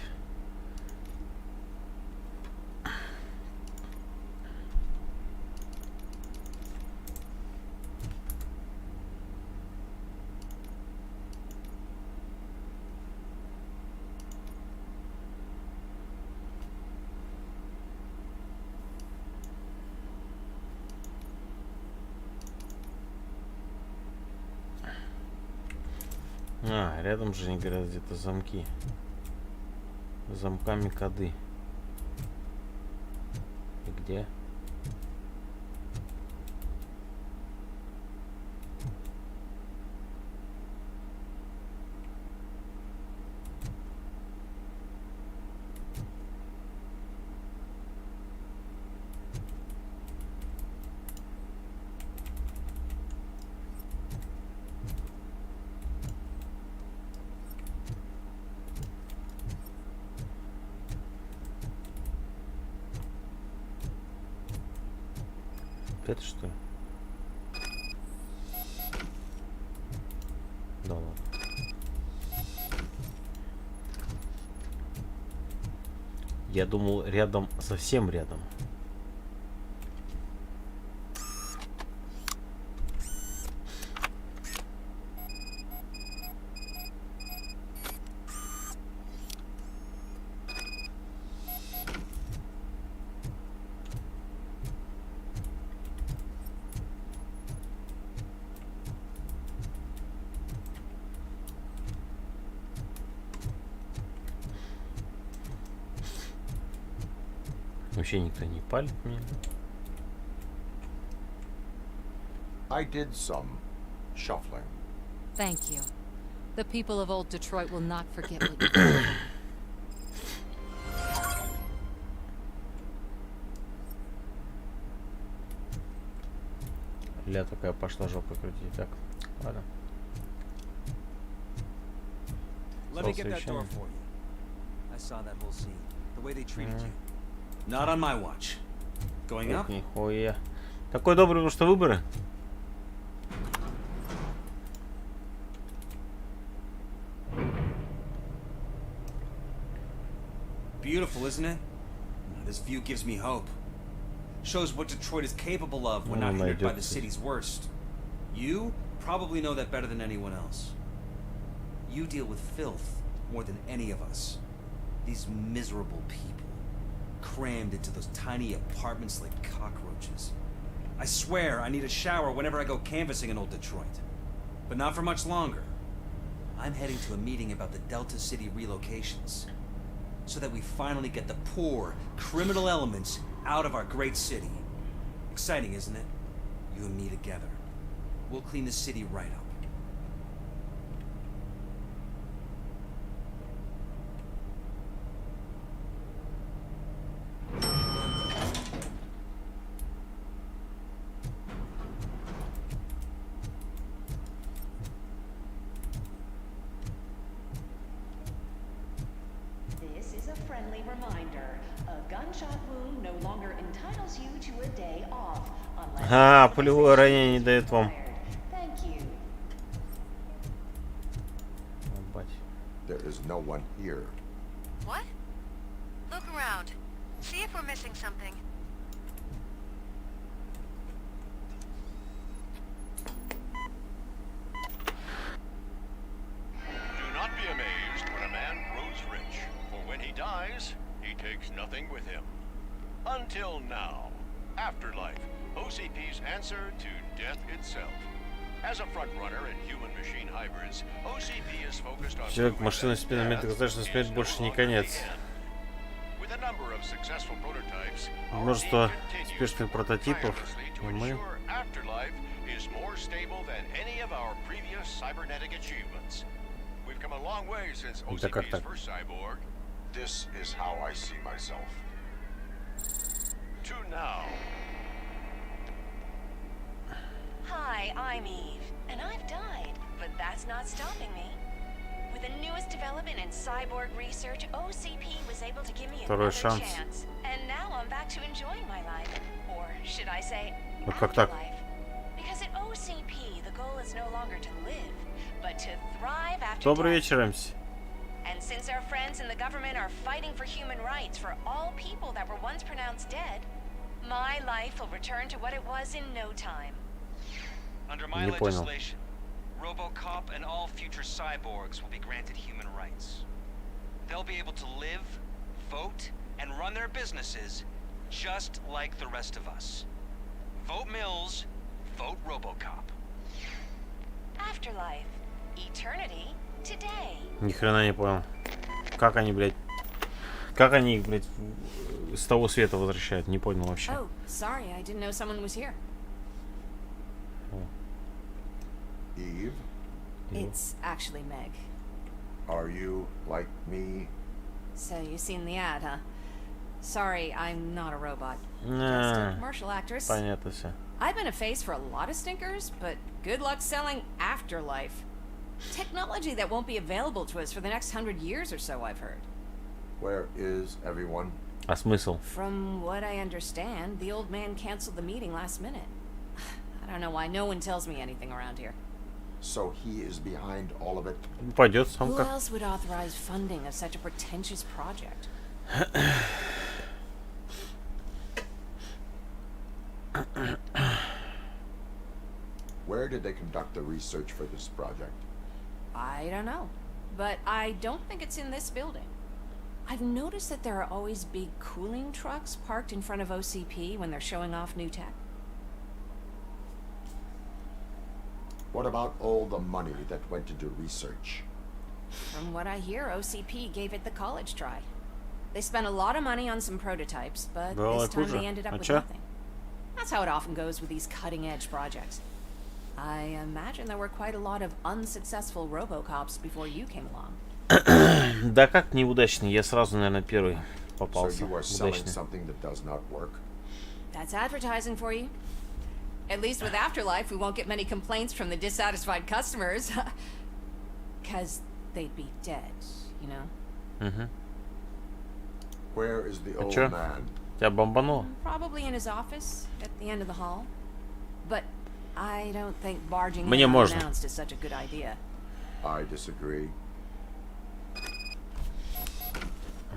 А, рядом же не говорят где-то замки. Замками коды. И где? Это что? Да ладно. Я думал, рядом, совсем рядом. Вообще никто не палит меня. I did some shuffling. Thank you. The people of old Detroit will not forget what you did. Ля такая пошла жопой крутить. Так, ладно. Let me get that door for you. I saw that whole scene. The way they treated you. Not on my watch. Going up? Нихуя. Такой добрый, потому что выборы. Beautiful, isn't it? This view gives me hope. Shows what Detroit is capable of when not hindered by the city's worst. You probably know that better than anyone else. You deal with filth more than any of us. These miserable people. Crammed into those tiny apartments like cockroaches. I swear I need a shower whenever I go canvassing in old Detroit. But not for much longer. I'm heading to a meeting about the Delta City relocations. So that we finally get the poor, criminal elements out of our great city. Exciting, isn't it? You and me together. We'll clean the city right up. А, пулевое ранение не дает вам. There is no one here. What? Look around. See if we're missing something. Do not be amazed when a man grows rich, for when he dies, nothing with him. Until now. Afterlife, OCP's answer to death itself. As a frontrunner in human-machine hybrids, OCP is focused on Человек, машина, спина, момент доказать, что смерть больше не конец. Множество успешных прототипов, и мы... Это как так? This is how I see myself. To now. Hi, I'm Eve, and I've died, but that's not stopping me. With the newest development in cyborg research, OCP was able to give me another chance. And now I'm back to enjoying my life. Or should I say, afterlife. Because at OCP, the goal is no longer to live, but to thrive after Добрый death. вечер, МС. And since our friends in the government are fighting for human rights for all people that were once pronounced dead, my life will return to what it was in no time. Under my legislation, RoboCop and all future cyborgs will be granted human rights. They'll be able to live, vote, and run their businesses just like the rest of us. Vote Mills, vote RoboCop. Afterlife. Eternity. Today. Ни хрена не понял. Как они, блядь... Как они их, блядь, с того света возвращают? Не понял вообще. Oh, sorry, I didn't know someone was here. Eve? It's actually Meg. Are you like me? So you've seen the ad, huh? Sorry, I'm not a robot. Just А, a commercial actress. понятно все. I've been a face for a lot of stinkers, but good luck selling Afterlife. Technology that won't be available to us for the next 100 years or so, I've heard. Where is everyone? А смысл? From what I understand, the old man canceled the meeting last minute. I don't know why no one tells me anything around here. So he is behind all of it? Пойдет сам Who как. else would authorize funding of such a pretentious project? Where did they conduct the research for this project? I don't know, but I don't think it's in this building. I've noticed that there are always big cooling trucks parked in front of OCP when they're showing off new tech. What about all the money that went to do research? From what I hear, OCP gave it the college try. They spent a lot of money on some prototypes, but this time they ended up with nothing. That's how it often goes with these cutting-edge projects. I imagine there were quite a lot of unsuccessful RoboCops before you came along. Да как неудачный, я сразу, наверное, первый попался. So you are selling something that does not work? That's advertising for you. At least with Afterlife, we won't get many complaints from the dissatisfied customers. Because they'd be dead, you know? Mm-hmm. Where is the old man? Тебя бомбануло? Probably in his office at the end of the hall. But I don't think barging Мне in можно. unannounced is such a good idea. I disagree.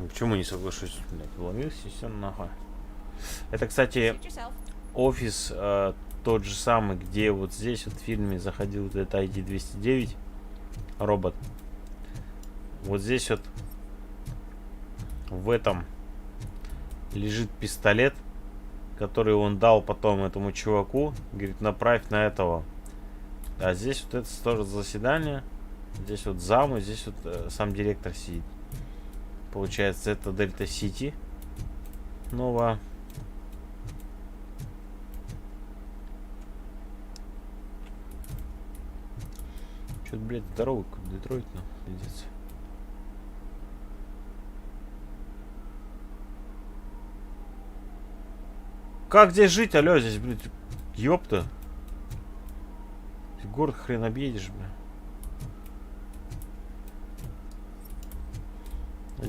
Почему не соглашусь? Блядь, вломился и все нахуй. Это, кстати, офис тот же самый, где вот здесь вот в фильме заходил вот этот ID-209 робот. Вот здесь вот в этом лежит пистолет, который он дал потом этому чуваку. Говорит, направь на этого. А здесь вот это тоже заседание. Здесь вот зам, и здесь вот сам директор сидит. Получается, это Дельта Сити. Новая. Чё-то, блядь, здоровый Детройт, ну, пиздец. Как здесь жить, алё, здесь, блядь, ёпта. Город хрен объедешь, блядь.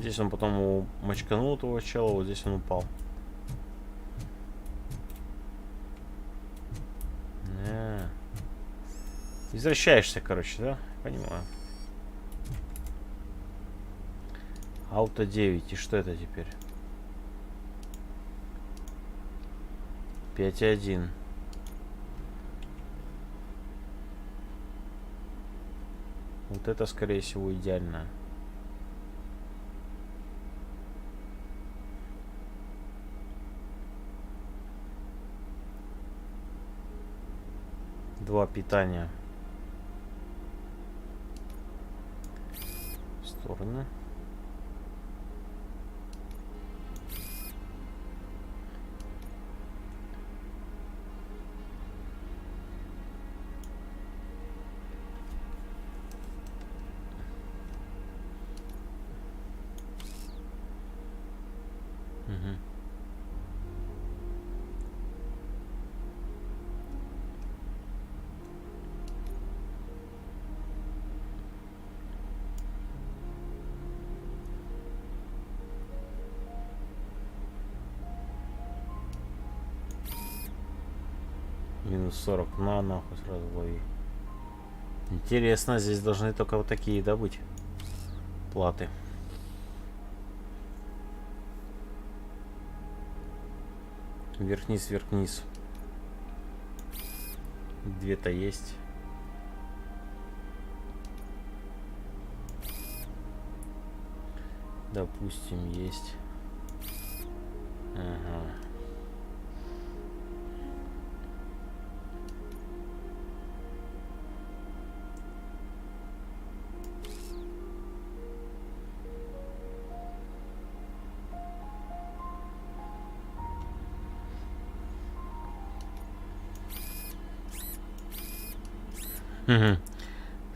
Здесь он потом мочканул этого чела, вот здесь он упал. Возвращаешься, короче, да? Понимаю. Ауто 9. И что это теперь? 5.1. Вот это, скорее всего, идеально. 2 питания. В стороны. Минус 40. На, нахуй сразу лови. Интересно, здесь должны только вот такие, да, быть платы. Вверх-вниз, вверх-вниз. 2-то есть. Допустим, есть. Ага.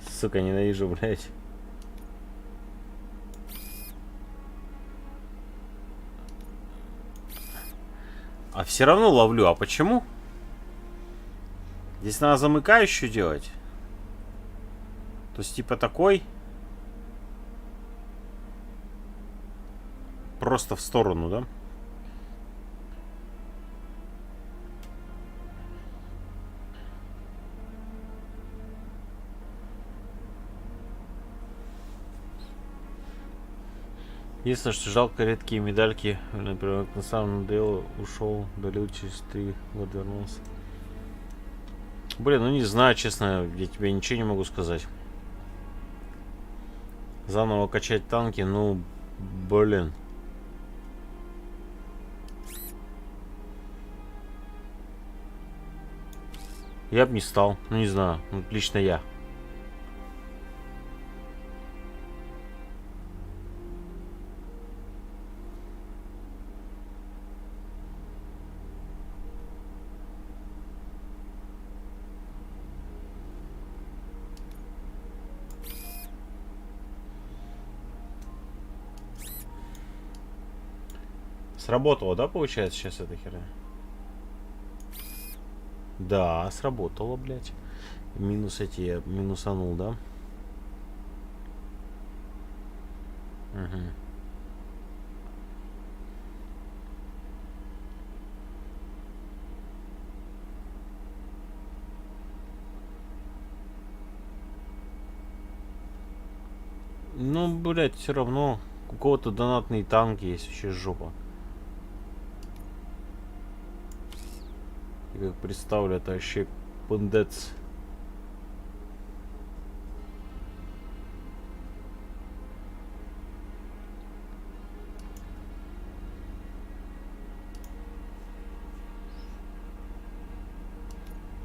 Сука, ненавижу, блядь. А все равно ловлю. А почему? Здесь надо замыкающую делать. То есть типа такой. Просто в сторону, да? Единственное, что жалко редкие медальки. Например, на самом деле ушел, удалил через 3 года, вернулся. Блин, ну не знаю, честно, я тебе ничего не могу сказать. Заново качать танки, ну, блин. Я бы не стал, ну не знаю, ну, лично я. Сработало, да, получается, сейчас эта херня? Да, сработало, блядь. Минус эти, я минусанул, да? Угу. Ну, блядь, все равно. У кого-то донатные танки есть, вообще жопа. И как представлю, это вообще пындец.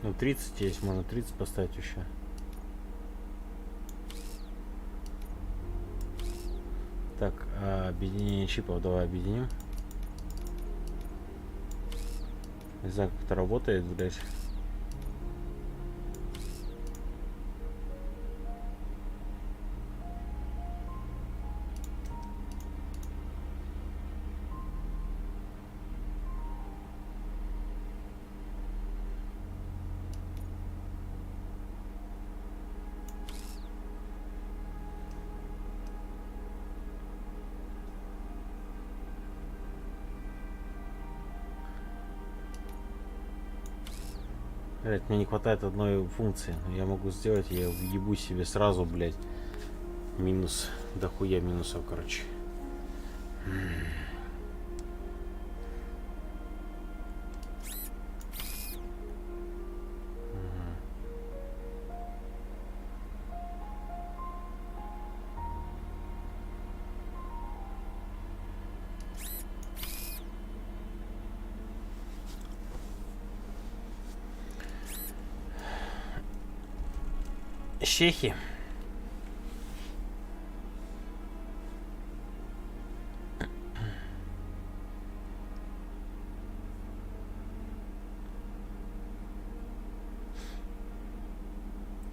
Ну, 30 есть, можно 30 поставить еще. Так, объединение чипов давай объединим. Не знаю, как это работает, блять. Блять, мне не хватает одной функции. Я могу сделать, я въебу себе сразу, блять. Минус. Дохуя минусов, короче. щехи.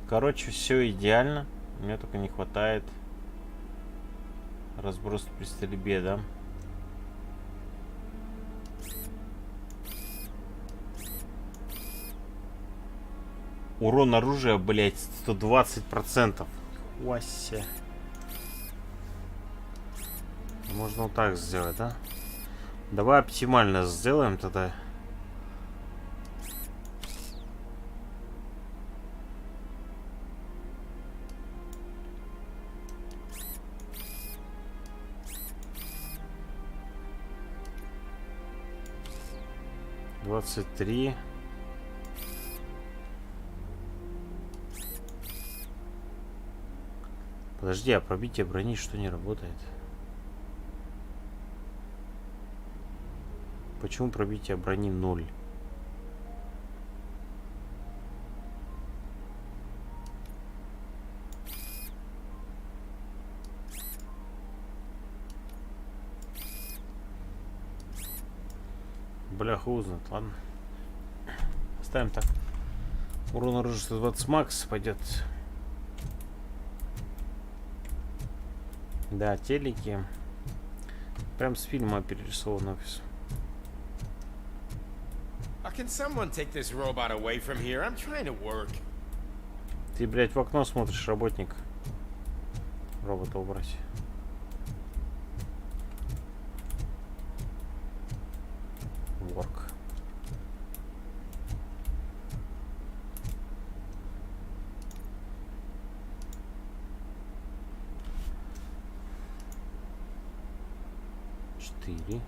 Короче, все идеально. Мне только не хватает разброса при стрельбе, да? Урон оружия, блять, 120%. Вася. Можно вот так сделать, да? Давай оптимально сделаем тогда. $23. Подожди, а пробитие брони что не работает? Почему пробитие брони 0? Бляха узнат, ладно. Ставим так. Урон оружия 120 макс пойдет. Да, телеки. Прям с фильма перерисован офис. Ты, блядь, в окно смотришь, работник. Робота убрать. Work. Четыре.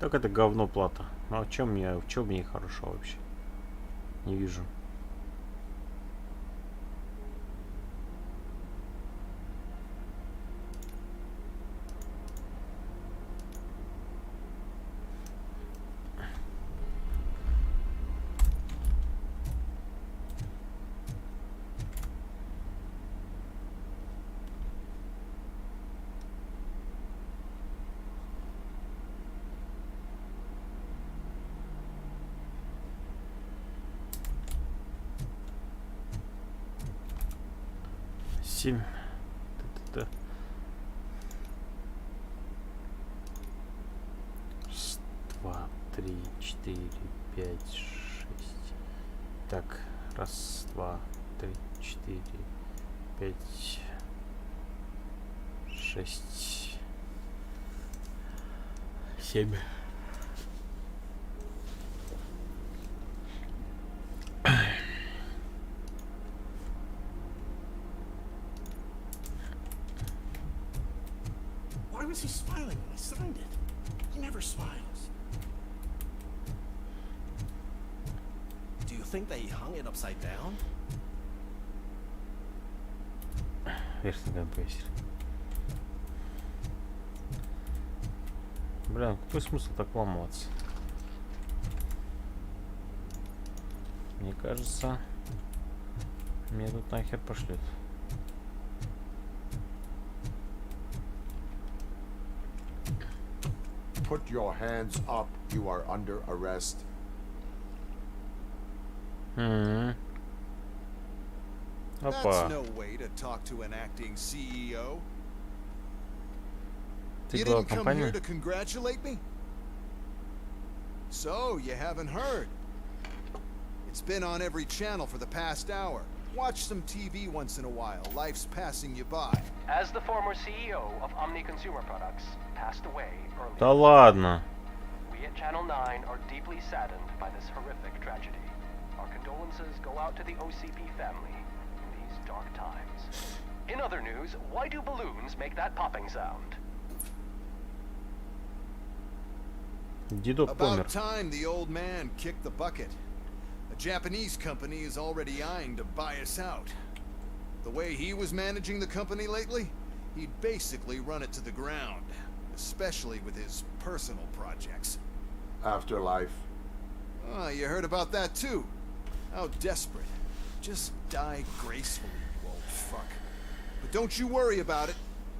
Так это говно плата. Ну а в чем мне хорошо вообще? Не вижу. Раз, два, три, четыре, пять, шесть. Так, раз, два, три, четыре, пять, шесть, 7. Why was he smiling when I signed it? He never smiles. Do you think they hung it upside down? Верхний компрессор. Бля, какой смысл так ломаться? Мне кажется, меня тут нахер пошлет. Put your hands up. You are under arrest. That's no way to talk to an acting CEO. You didn't come here to congratulate me? So, you haven't heard. It's been on every channel for the past hour. Watch some TV once in a while. Life's passing you by. As the former CEO of Omni Consumer Products passed away earlier. Да ладно. We at Channel 9 are deeply saddened by this horrific tragedy. Our condolences go out to the OCP family in these dark times. In other news, why do balloons make that popping sound? About time the old man kicked the bucket. A Japanese company is already eyeing to buy us out. The way he was managing the company lately, he'd basically run it to the ground, especially with his personal projects. afterlife. Oh, you heard about that too? How desperate. Just die gracefully, you old fuck. But don't you worry about it.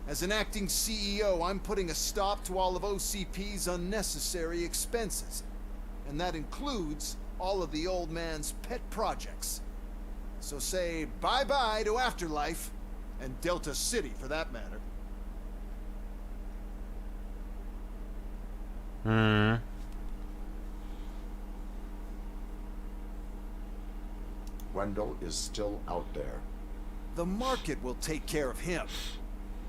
As an acting CEO, I'm putting a stop to all of OCP's unnecessary expenses. And that includes all of the old man's pet projects. So say bye-bye to Afterlife, and Delta City for that matter. Wendell is still out there. The market will take care of him.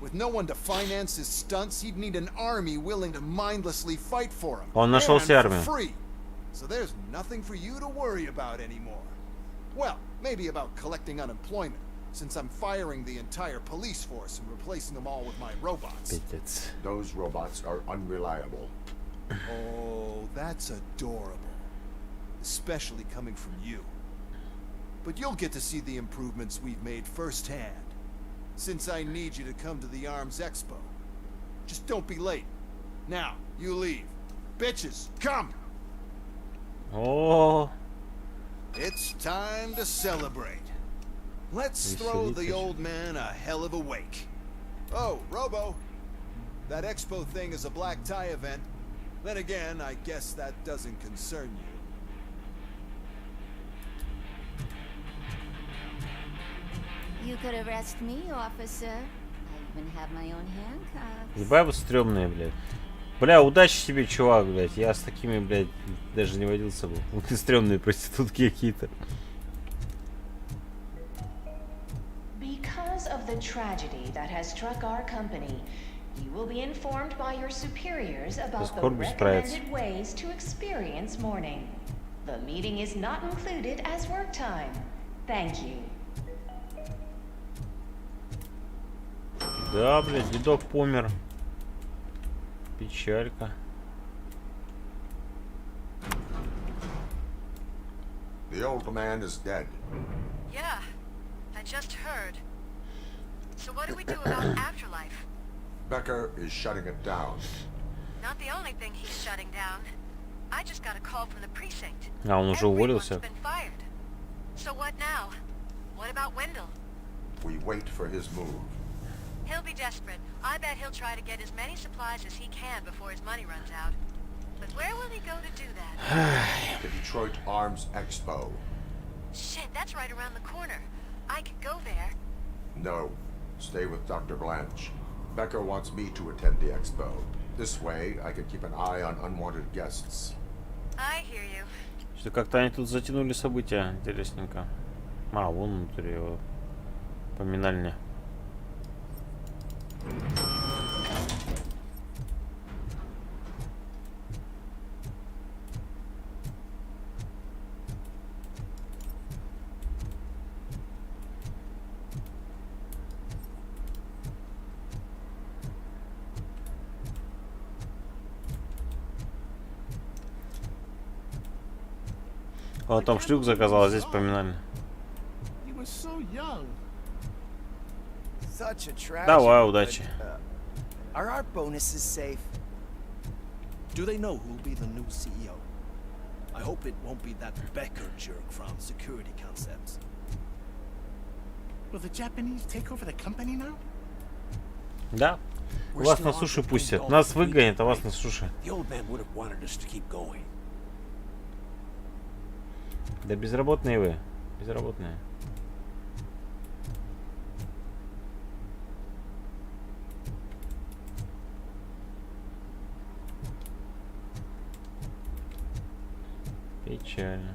With no one to finance his stunts, he'd need an army willing to mindlessly fight for him. Он нашел себе армию. For free. So there's nothing for you to worry about anymore. Well, maybe about collecting unemployment, since I'm firing the entire police force and replacing them all with my robots. Those robots are unreliable. Oh, that's adorable. Especially coming from you. But you'll get to see the improvements we've made firsthand, since I need you to come to the Arms Expo. Just don't be late. Now, you leave. Bitches, come! Oh. It's time to celebrate. Let's throw the old man a hell of a wake. Oh, Robo. That expo thing is a black tie event. Then again, I guess that doesn't concern you. You could arrest me, officer. I even have my own handcuffs. Ебать, вот стрёмные, блядь. Бля, удачи тебе, чувак, блядь. Я с такими, блядь, даже не водился был. Стрёмные проститутки какие-то. Because of the tragedy that has struck our company, you will be informed by your superiors about the recommended ways to experience mourning. The meeting is not included as work time. Thank you. Да, блядь, дедок помер. Печалька. The old man is dead. Yeah, I just heard. So what do we do about afterlife? Becker is shutting it down. Not the only thing he's shutting down. I just got a call from the precinct. А он уже уволился. Everyone's been fired. So what now? What about Wendell? We wait for his move. He'll be desperate. I bet he'll try to get as many supplies as he can before his money runs out. But where will he go to do that? The Detroit Arms Expo. Shit, that's right around the corner. I could go there. No. Stay with Dr. Blanche. Becker wants me to attend the expo. This way, I can keep an eye on unwanted guests. I hear you. Что как-то они тут затянули события. Интересненько. А, вон внутри его поминальня. Он там шлюх заказал, а здесь поминальня. Давай, удачи. Are our bonuses safe? Do they know who'll be the new CEO? I hope it won't be that Becker jerk from Security Concepts. Will the Japanese take over the company now? Да. Вас на суше пустят. Нас выгонят, а вас на суше. The old man would have wanted us to keep going. Да безработные вы. Безработные. Печально.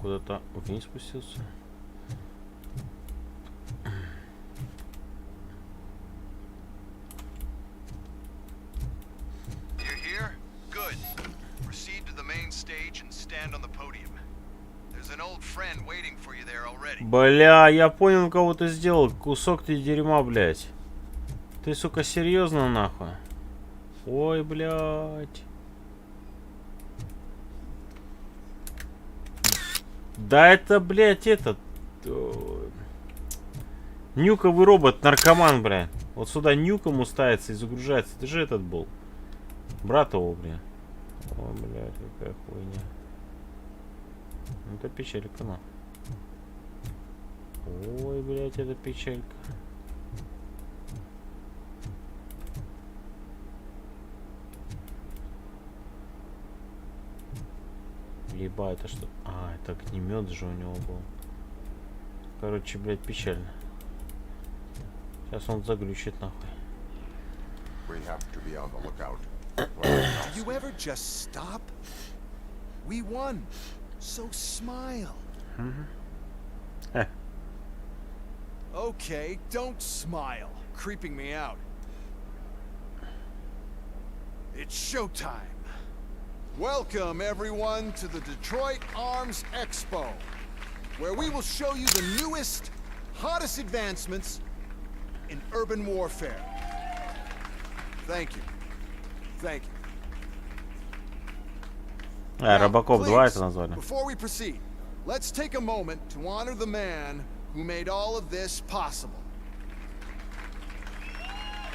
куда-то вниз спустился. You're here? Good. Proceed to the main stage and stand on the podium. There's an old friend waiting for you there already. Бля, я понял, кого ты сделал. Кусок ты дерьма, блядь. Ты, сука, серьезно, нахуй? Ой, блядь. Да это, блядь, этот... Нюковый робот, наркоман, блядь. Вот сюда нюком уставится и загружается. Ты же этот был. Брат его, блядь. Ой, блядь, какая хуйня. Это печалька, ну. Ой, блядь, это печалька. Либо это что? А, это огнемет же у него был. Короче, блядь, печально. Сейчас он заглючит нахуй. You ever just stop? We won. So smile. Okay, don't smile. Creeping me out. It's showtime. Welcome, everyone, to the Detroit Arms Expo, where we will show you the newest, hottest advancements in urban warfare. Thank you. Thank you. RoboCop 2 это назвали. Before we proceed, let's take a moment to honor the man who made all of this possible.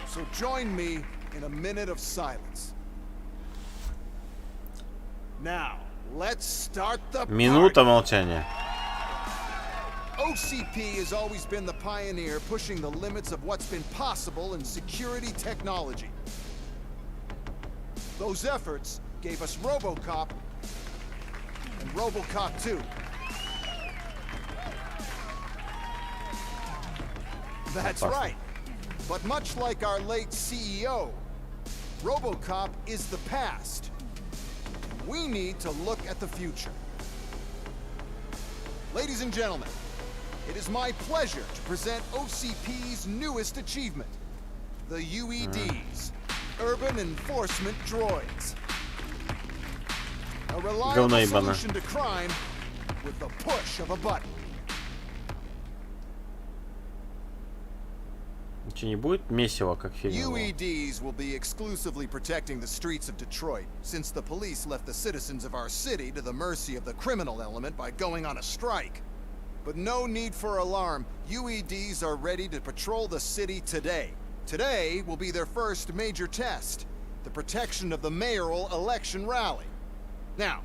So join me in a minute of silence. Now, let's start the party. Минута молчания. OCP has always been the pioneer pushing the limits of what's been possible in security technology. Those efforts gave us RoboCop and RoboCop 2. That's right. But much like our late CEO, RoboCop is the past. We need to look at the future. Ladies and gentlemen, it is my pleasure to present OCP's newest achievement, the UEDs, Urban Enforcement Droids. A reliable solution to crime with the push of a button. Не будет месиво, как в фильме. UEDs will be exclusively protecting the streets of Detroit, since the police left the citizens of our city to the mercy of the criminal element by going on a strike. But no need for alarm. UEDs are ready to patrol the city today. Today will be their first major test, the protection of the mayoral election rally. Now,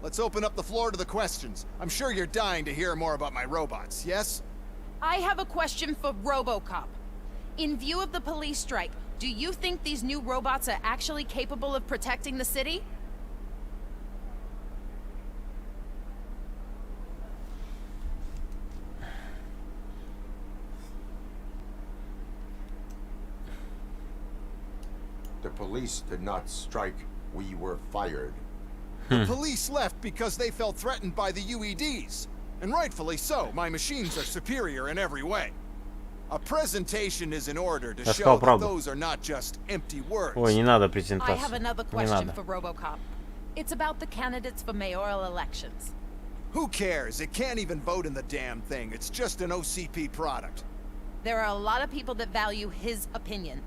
let's open up the floor to the questions. I'm sure you're dying to hear more about my robots, yes? I have a question for RoboCop. In view of the police strike, do you think these new robots are actually capable of protecting the city? The police did not strike. We were fired. The police left because they felt threatened by the UEDs. And rightfully so. My machines are superior in every way. A presentation is in order to show that those are not just empty words. Ой, не надо презентацию. I have another question for RoboCop. It's about the candidates for mayoral elections. Who cares? It can't even vote in the damn thing. It's just an OCP product. There are a lot of people that value his opinion.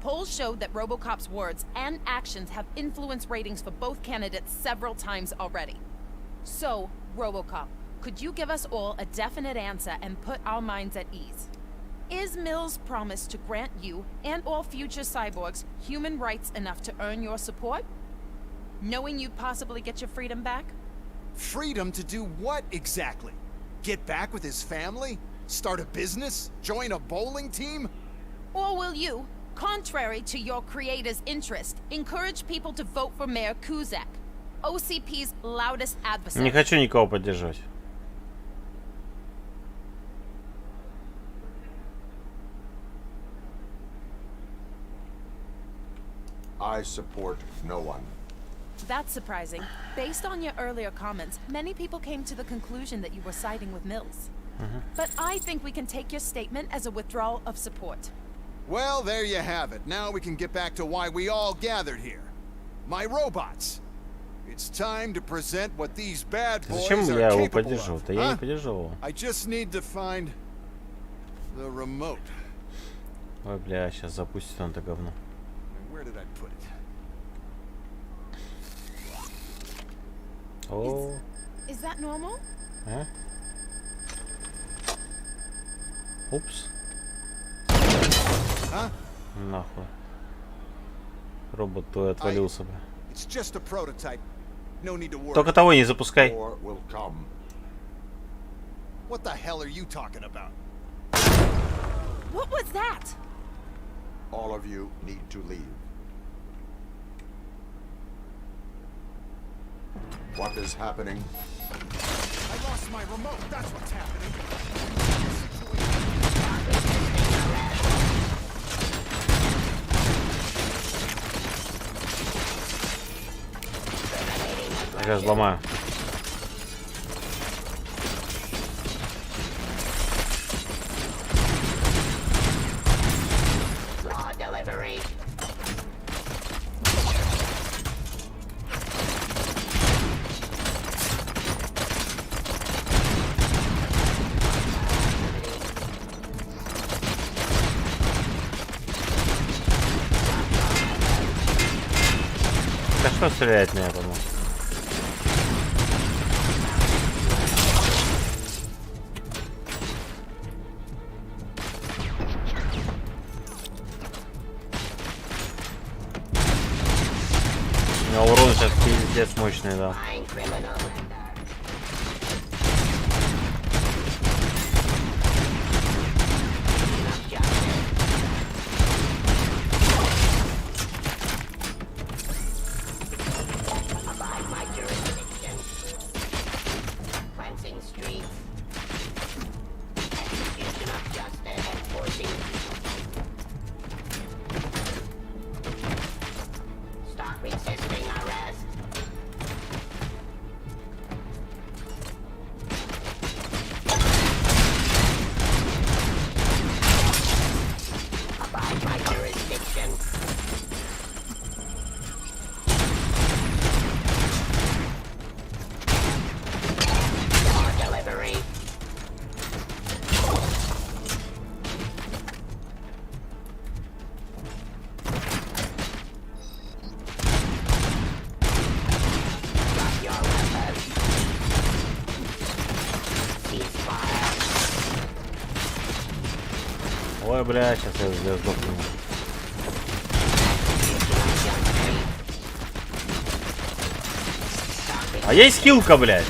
Polls showed that RoboCop's words and actions have influenced ratings for both candidates several times already. So, RoboCop, could you give us all a definite answer and put our minds at ease? Is Mills' promise to grant you and all future cyborgs human rights enough to earn your support? Knowing you'd possibly get your freedom back? Freedom to do what exactly? Get back with his family? Start a business? Join a bowling team? Or will you, contrary to your creator's interest, encourage people to vote for Mayor Kuzak, OCP's loudest adversary? Не хочу никого поддерживать. I support no one. That's surprising. Based on your earlier comments, many people came to the conclusion that you were siding with Mills. But I think we can take your statement as a withdrawal of support. Well, there you have it. Now we can get back to why we all gathered here. My robots. It's time to present what these bad boys Зачем are я его capable поддерживал? of. Да я не поддерживал. I just need to find the remote. Ой, бля, сейчас запустит он это говно. Where did I put it? О. Is that normal? А? Упс. А? Нахуй. Робот твой отвалился бы. It's just a prototype. No need to worry. Только того не запускай. More will come. What the hell are you talking about? What was that? All of you need to leave. What is happening? I lost my remote. That's what's happening. Я сейчас взломаю. Да что стреляет меня, по-моему? У него урон сейчас пиздец мощный, да. Ой, бля, сейчас я сдохну. А есть хилка, блядь.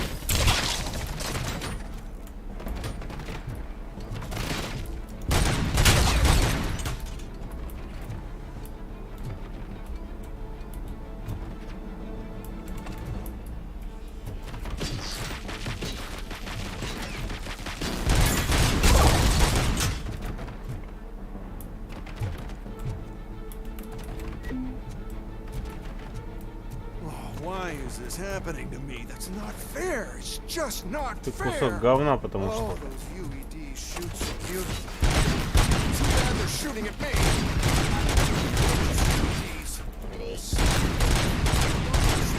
Happening to me. That's not fair. It's just not Ты fair. кусок говна, потому что. Oh, those UED shoot so beautiful. Too bad they're shooting at me.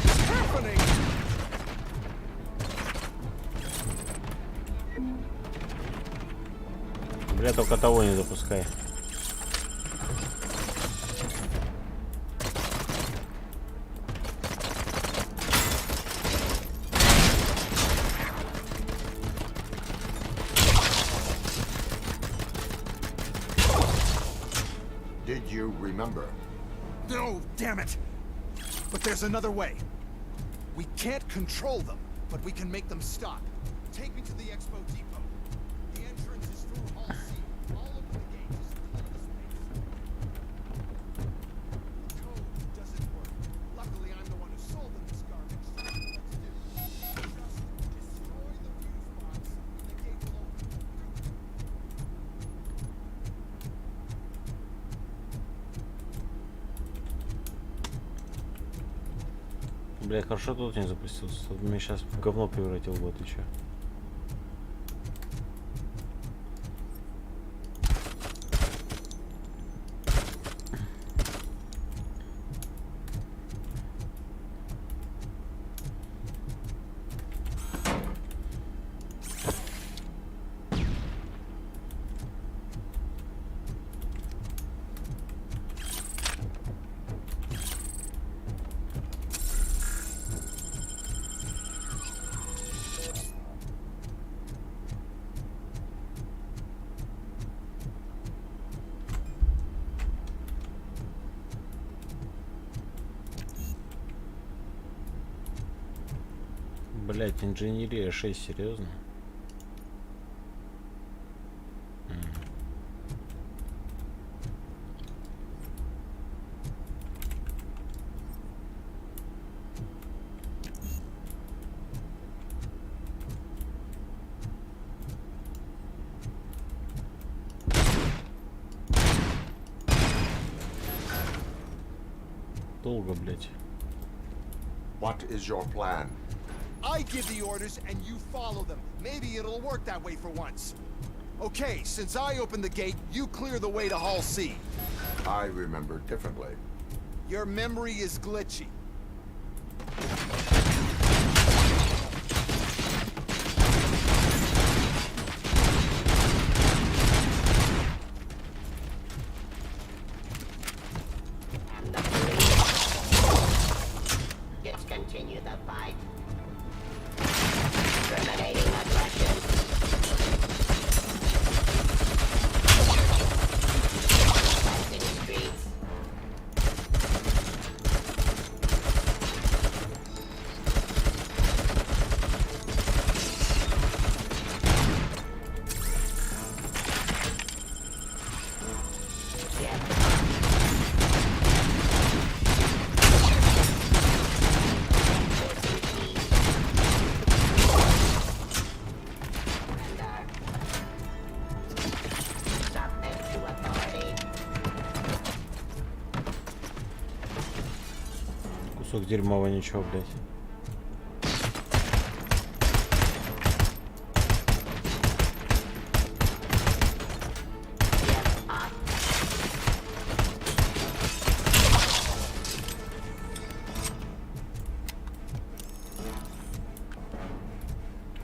What's happening? Бля, только того не запускай. Did you remember? No, damn it. But there's another way. We can't control them, but we can make them stop. Take me to the expo depot. The entrance is through Hall C. All over the gate is limited space. The code doesn't work. Luckily, I'm the one who sold them this garbage. Let's do. Just destroy the fuse box, and the gate will open. Бля, хорошо тут не запустился. Тут меня сейчас в говно превратил, вот и чё. Блять, инженерия 6, серьезно? Долго, блять. What is your plan? I give the orders and you follow them. Maybe it'll work that way for once. Okay, since I opened the gate, you clear the way to Hall C. I remember differently. Your memory is glitchy. Discontinue the fight. Terminating aggression. Cleansing streets. Кусок дерьмового ничего, блять.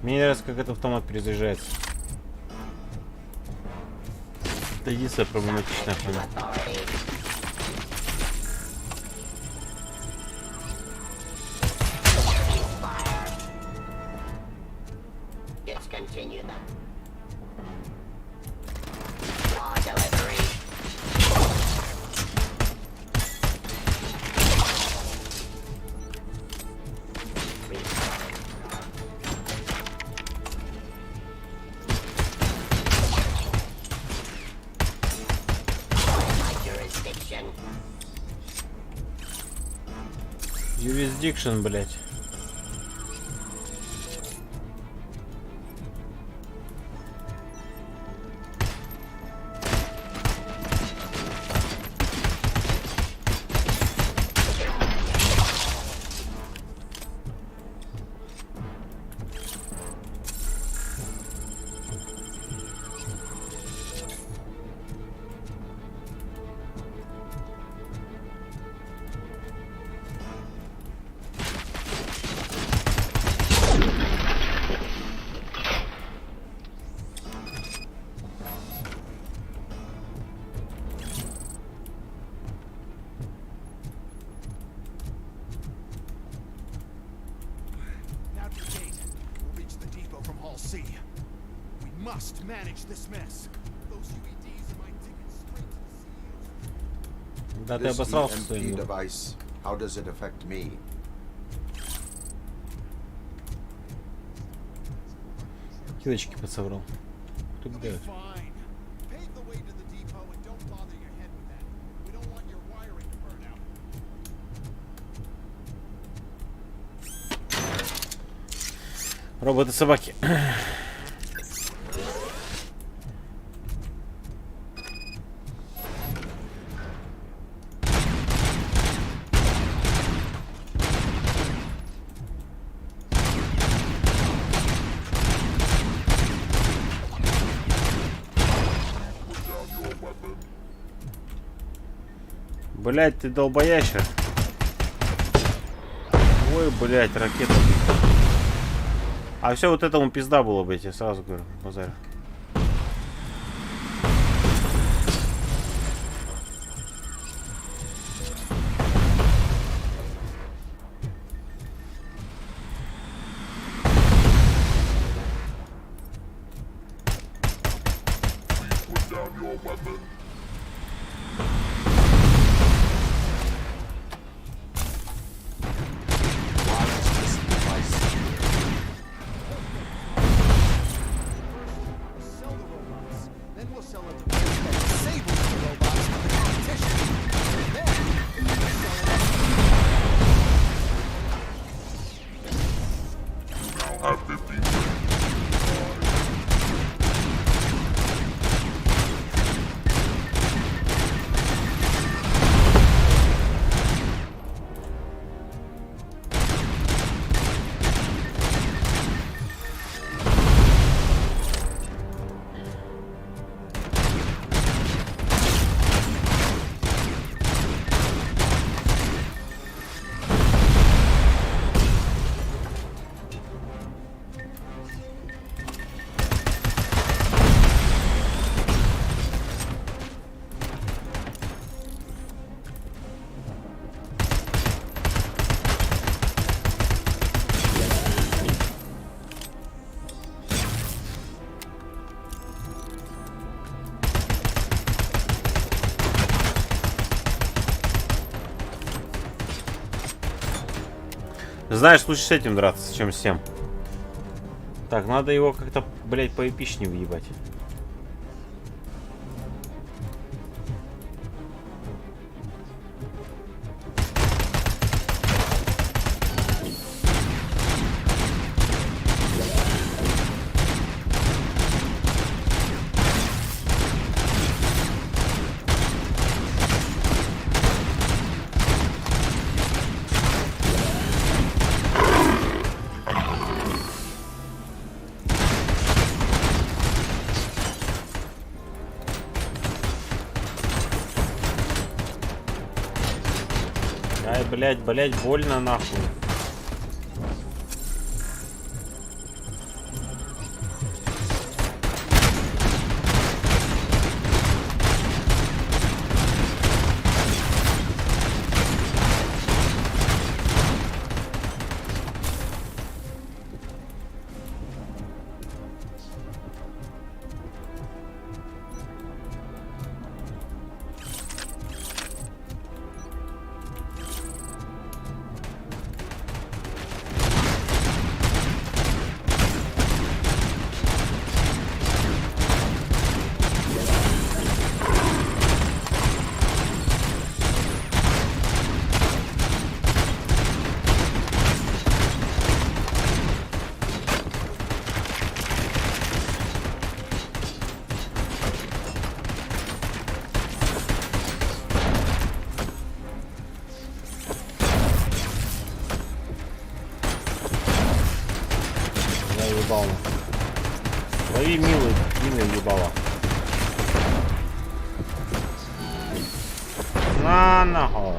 Мне не нравится, как этот автомат перезаряжается. Это единственная проблематичная хуйня. Discontinue them. Law delivery. My jurisdiction. Jurisdiction, блять. Да ты обосрался своим. Device, how does it affect me? Килочки подсобрал. Кто бегает? Роботы-собаки. Блять, ты долбоящер. Ой, блять, ракета. А все вот этому пизда было бы, я тебе сразу говорю, базар. Знаешь, лучше с этим драться, чем с тем. Так, надо его как-то, блядь, поэпичнее въебать. Блять, блять, больно нахуй. Лови, милый, милый ебала. На нахуй.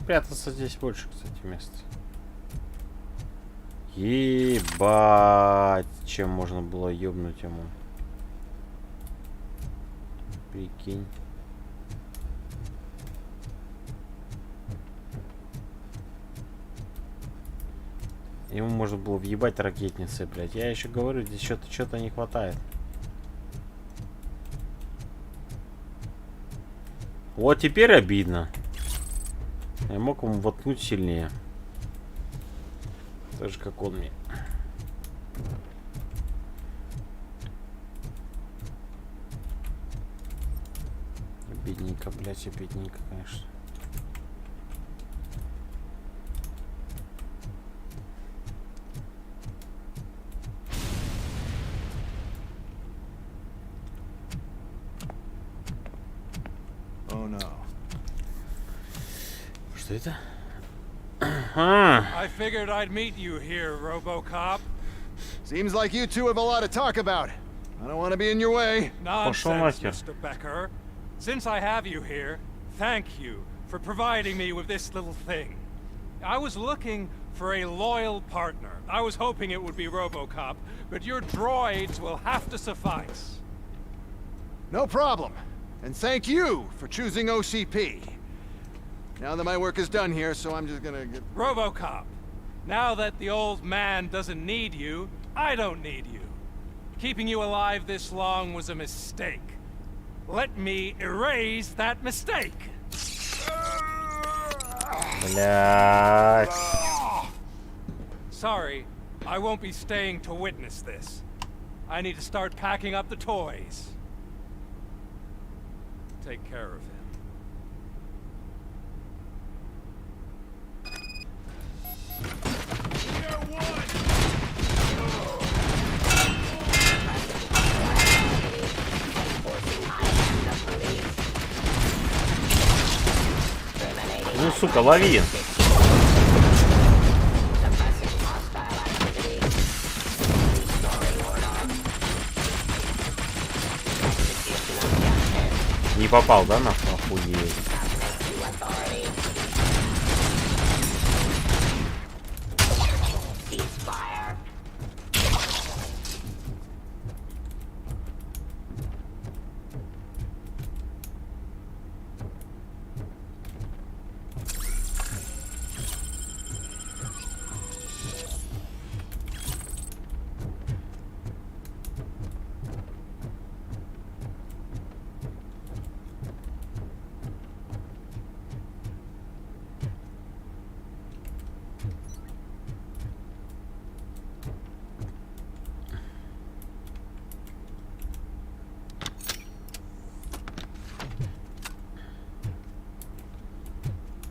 Прятаться здесь больше, кстати, мест. Ебать, чем можно было ёбнуть ему. Прикинь. Ему можно было въебать ракетницы, блядь. Я еще говорю, здесь что-то не хватает. Вот теперь обидно. Я мог ему воткнуть сильнее. Так же, как он мне. Обидненько, блядь, обидненько, конечно. Что это? I figured I'd meet you here, RoboCop. Seems like you two have a lot to talk about. I don't want to be in your way. Nonsense, Mr. Becker. Since I have you here, thank you for providing me with this little thing. I was looking for a loyal partner. I was hoping it would be RoboCop, but your droids will have to suffice. No problem. And thank you for choosing OCP. Now that my work is done here, so I'm just gonna get... RoboCop, now that the old man doesn't need you, I don't need you. Keeping you alive this long was a mistake. Let me erase that mistake. Блядь. Sorry, I won't be staying to witness this. I need to start packing up the toys. Take care of him. Ну, сука, лови. Не попал, да, нахуй? Охуеть.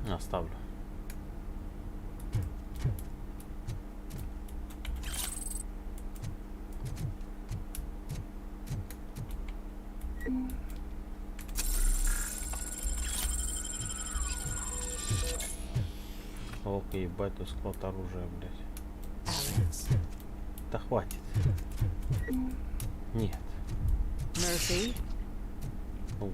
Оставлю. Ох, ебать, тут склад оружия, блядь. Да хватит. Нет. Murphy? Ну.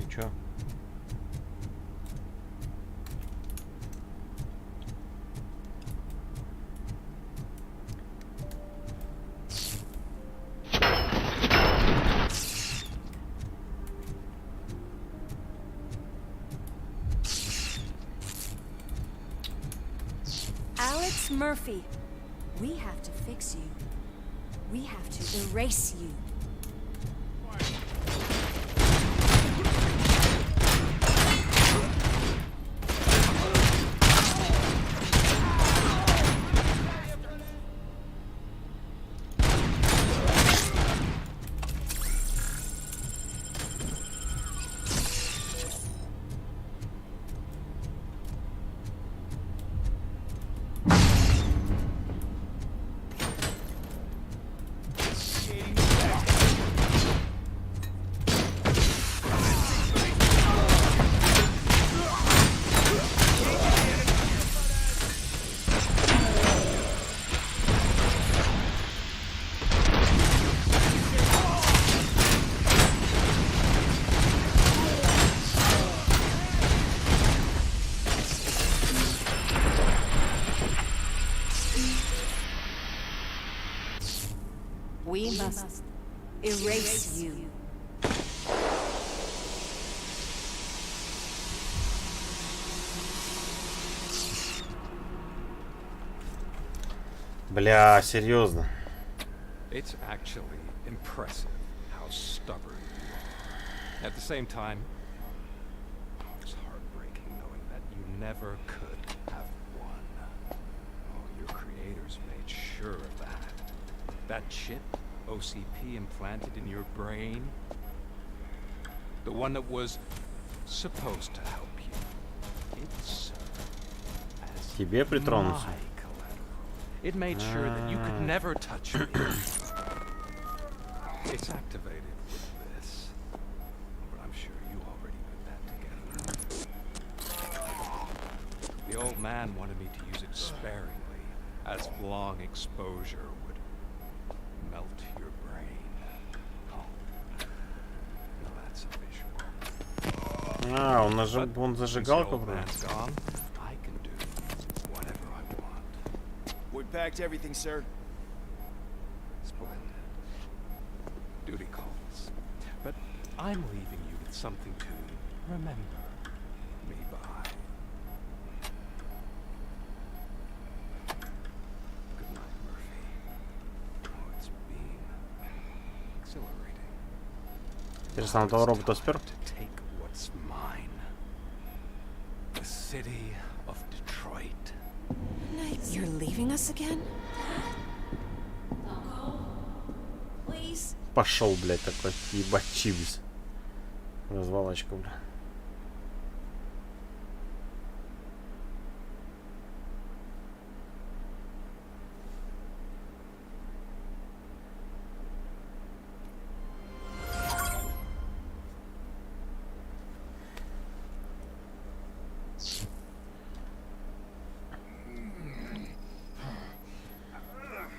Чё? Alex Murphy, we have to fix you. We have to erase you. erase you. Бля, серьезно. It's actually impressive how stubborn you are. At the same time, it's heartbreaking knowing that you never could have won. Oh, your creators made sure of that. That chip OCP implanted in your brain, the one that was supposed to help you, it served as Тебе притронуться. It made sure that you could never touch me. It's activated with this, but I'm sure you already put that together. The old man wanted me to use it sparingly, as long exposure would melt your brain. Oh, now that's a visual. А, он зажигалку брал. We packed everything, sir. Splendid. Duty calls. But I'm leaving you with something to remember me by. Good night, Murphy. Oh, it's been exhilarating. Интересно, того робота спер? Take what's mine. The city of Detroit. You're leaving us again? Please. Пошел, блядь, такой. Ебать, чибис. Развалочка, бля.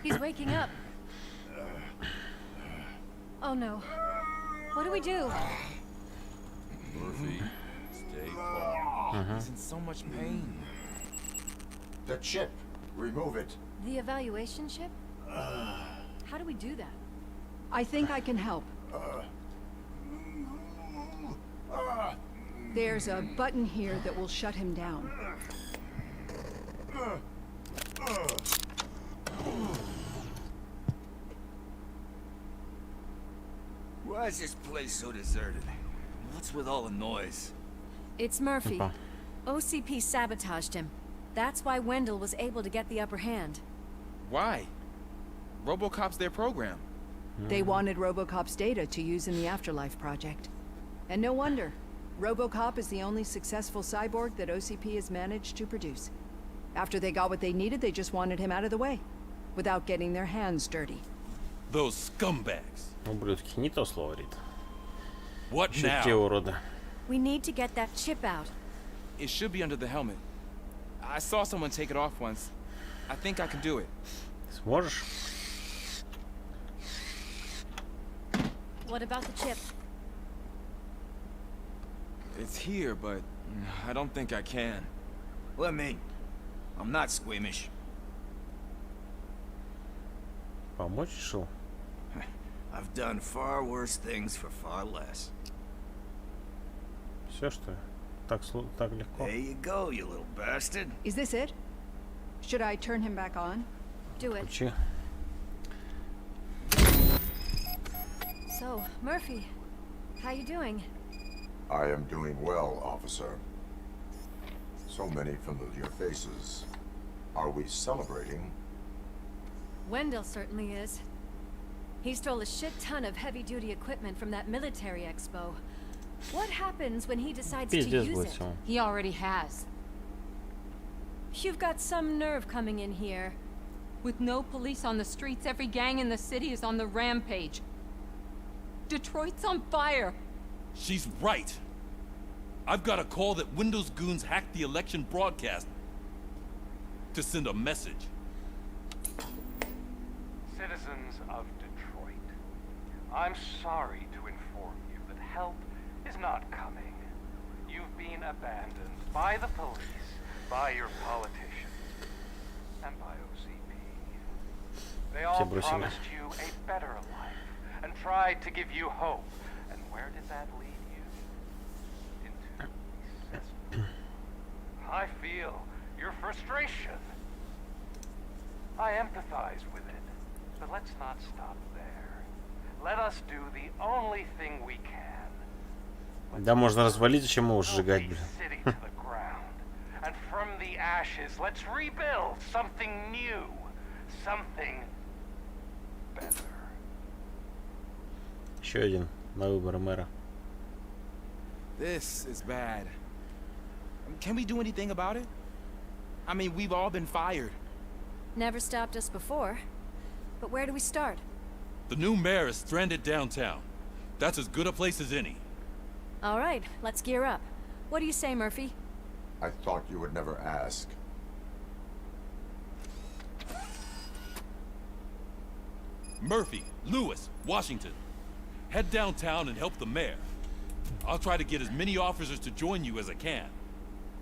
He's waking up. Oh no. What do we do? Murphy, stay calm. He's in so much pain. The chip. Remove it. The evaluation chip? How do we do that? I think I can help. There's a button here that will shut him down. Why is this place so deserted? What's with all the noise? It's Murphy. OCP sabotaged him. That's why Wendell was able to get the upper hand. Why? RoboCop's their program. They wanted RoboCop's data to use in the Afterlife project. And no wonder. RoboCop is the only successful cyborg that OCP has managed to produce. After they got what they needed, they just wanted him out of the way, without getting their hands dirty. Those scumbags. Ублюдки, не то слово, Рит. What now? Те уроды. We need to get that chip out. It should be under the helmet. I saw someone take it off once. I think I can do it. Сможешь? What about the chip? It's here, but I don't think I can. Let me. I'm not squeamish. Помочь решил? I've done far worse things for far less. Все, что ли? Так легко. There you go, you little bastard. Is this it? Should I turn him back on? Do it. Ключи. So, Murphy, how you doing? I am doing well, officer. So many familiar faces. Are we celebrating? Wendell certainly is. He stole a shit ton of heavy-duty equipment from that military expo. What happens when he decides to use it? He already has. You've got some nerve coming in here. With no police on the streets, every gang in the city is on the rampage. Detroit's on fire. She's right. I've got a call that Windows goons hacked the election broadcast to send a message. Citizens of Detroit, I'm sorry to inform you that help is not coming. You've been abandoned by the police, by your politicians, and by OCP. They all promised you a better life, and tried to give you hope. And where did that lead you? Into cesspool. I feel your frustration. I empathize with it, but let's not stop there. Let us do the only thing we can. Да, можно развалить, зачем его сжигать, блин. And from the ashes, let's rebuild something new, something better. Еще один на выборы мэра. This is bad. Can we do anything about it? I mean, we've all been fired. Never stopped us before. But where do we start? The new mayor is stranded downtown. That's as good a place as any. All right, let's gear up. What do you say, Murphy? I thought you would never ask. Murphy, Lewis, Washington. Head downtown and help the mayor. I'll try to get as many officers to join you as I can.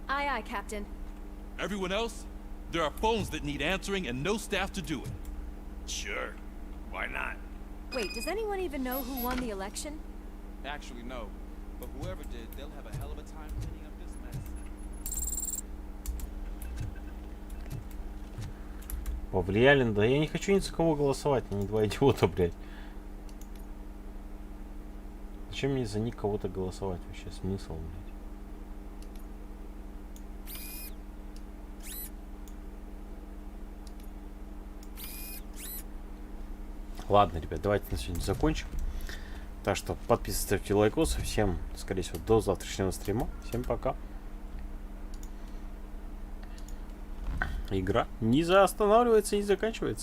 Aye, aye, Captain. Everyone else? There are phones that need answering and no staff to do it. Sure. Why not? Wait, does anyone even know who won the election? Actually, no. But whoever did, they'll have a hell of a time cleaning up this mess. Повлияли, да я не хочу ни за кого голосовать, они два идиота, блядь. Зачем мне за них кого-то голосовать вообще? Смысл, блядь? Ладно, ребят, давайте на сегодня закончим. Так что подписывайтесь, ставьте лайкосы. Всем, скорее всего, до завтрашнего стрима. Всем пока. Игра не заостанавливается и не заканчивается.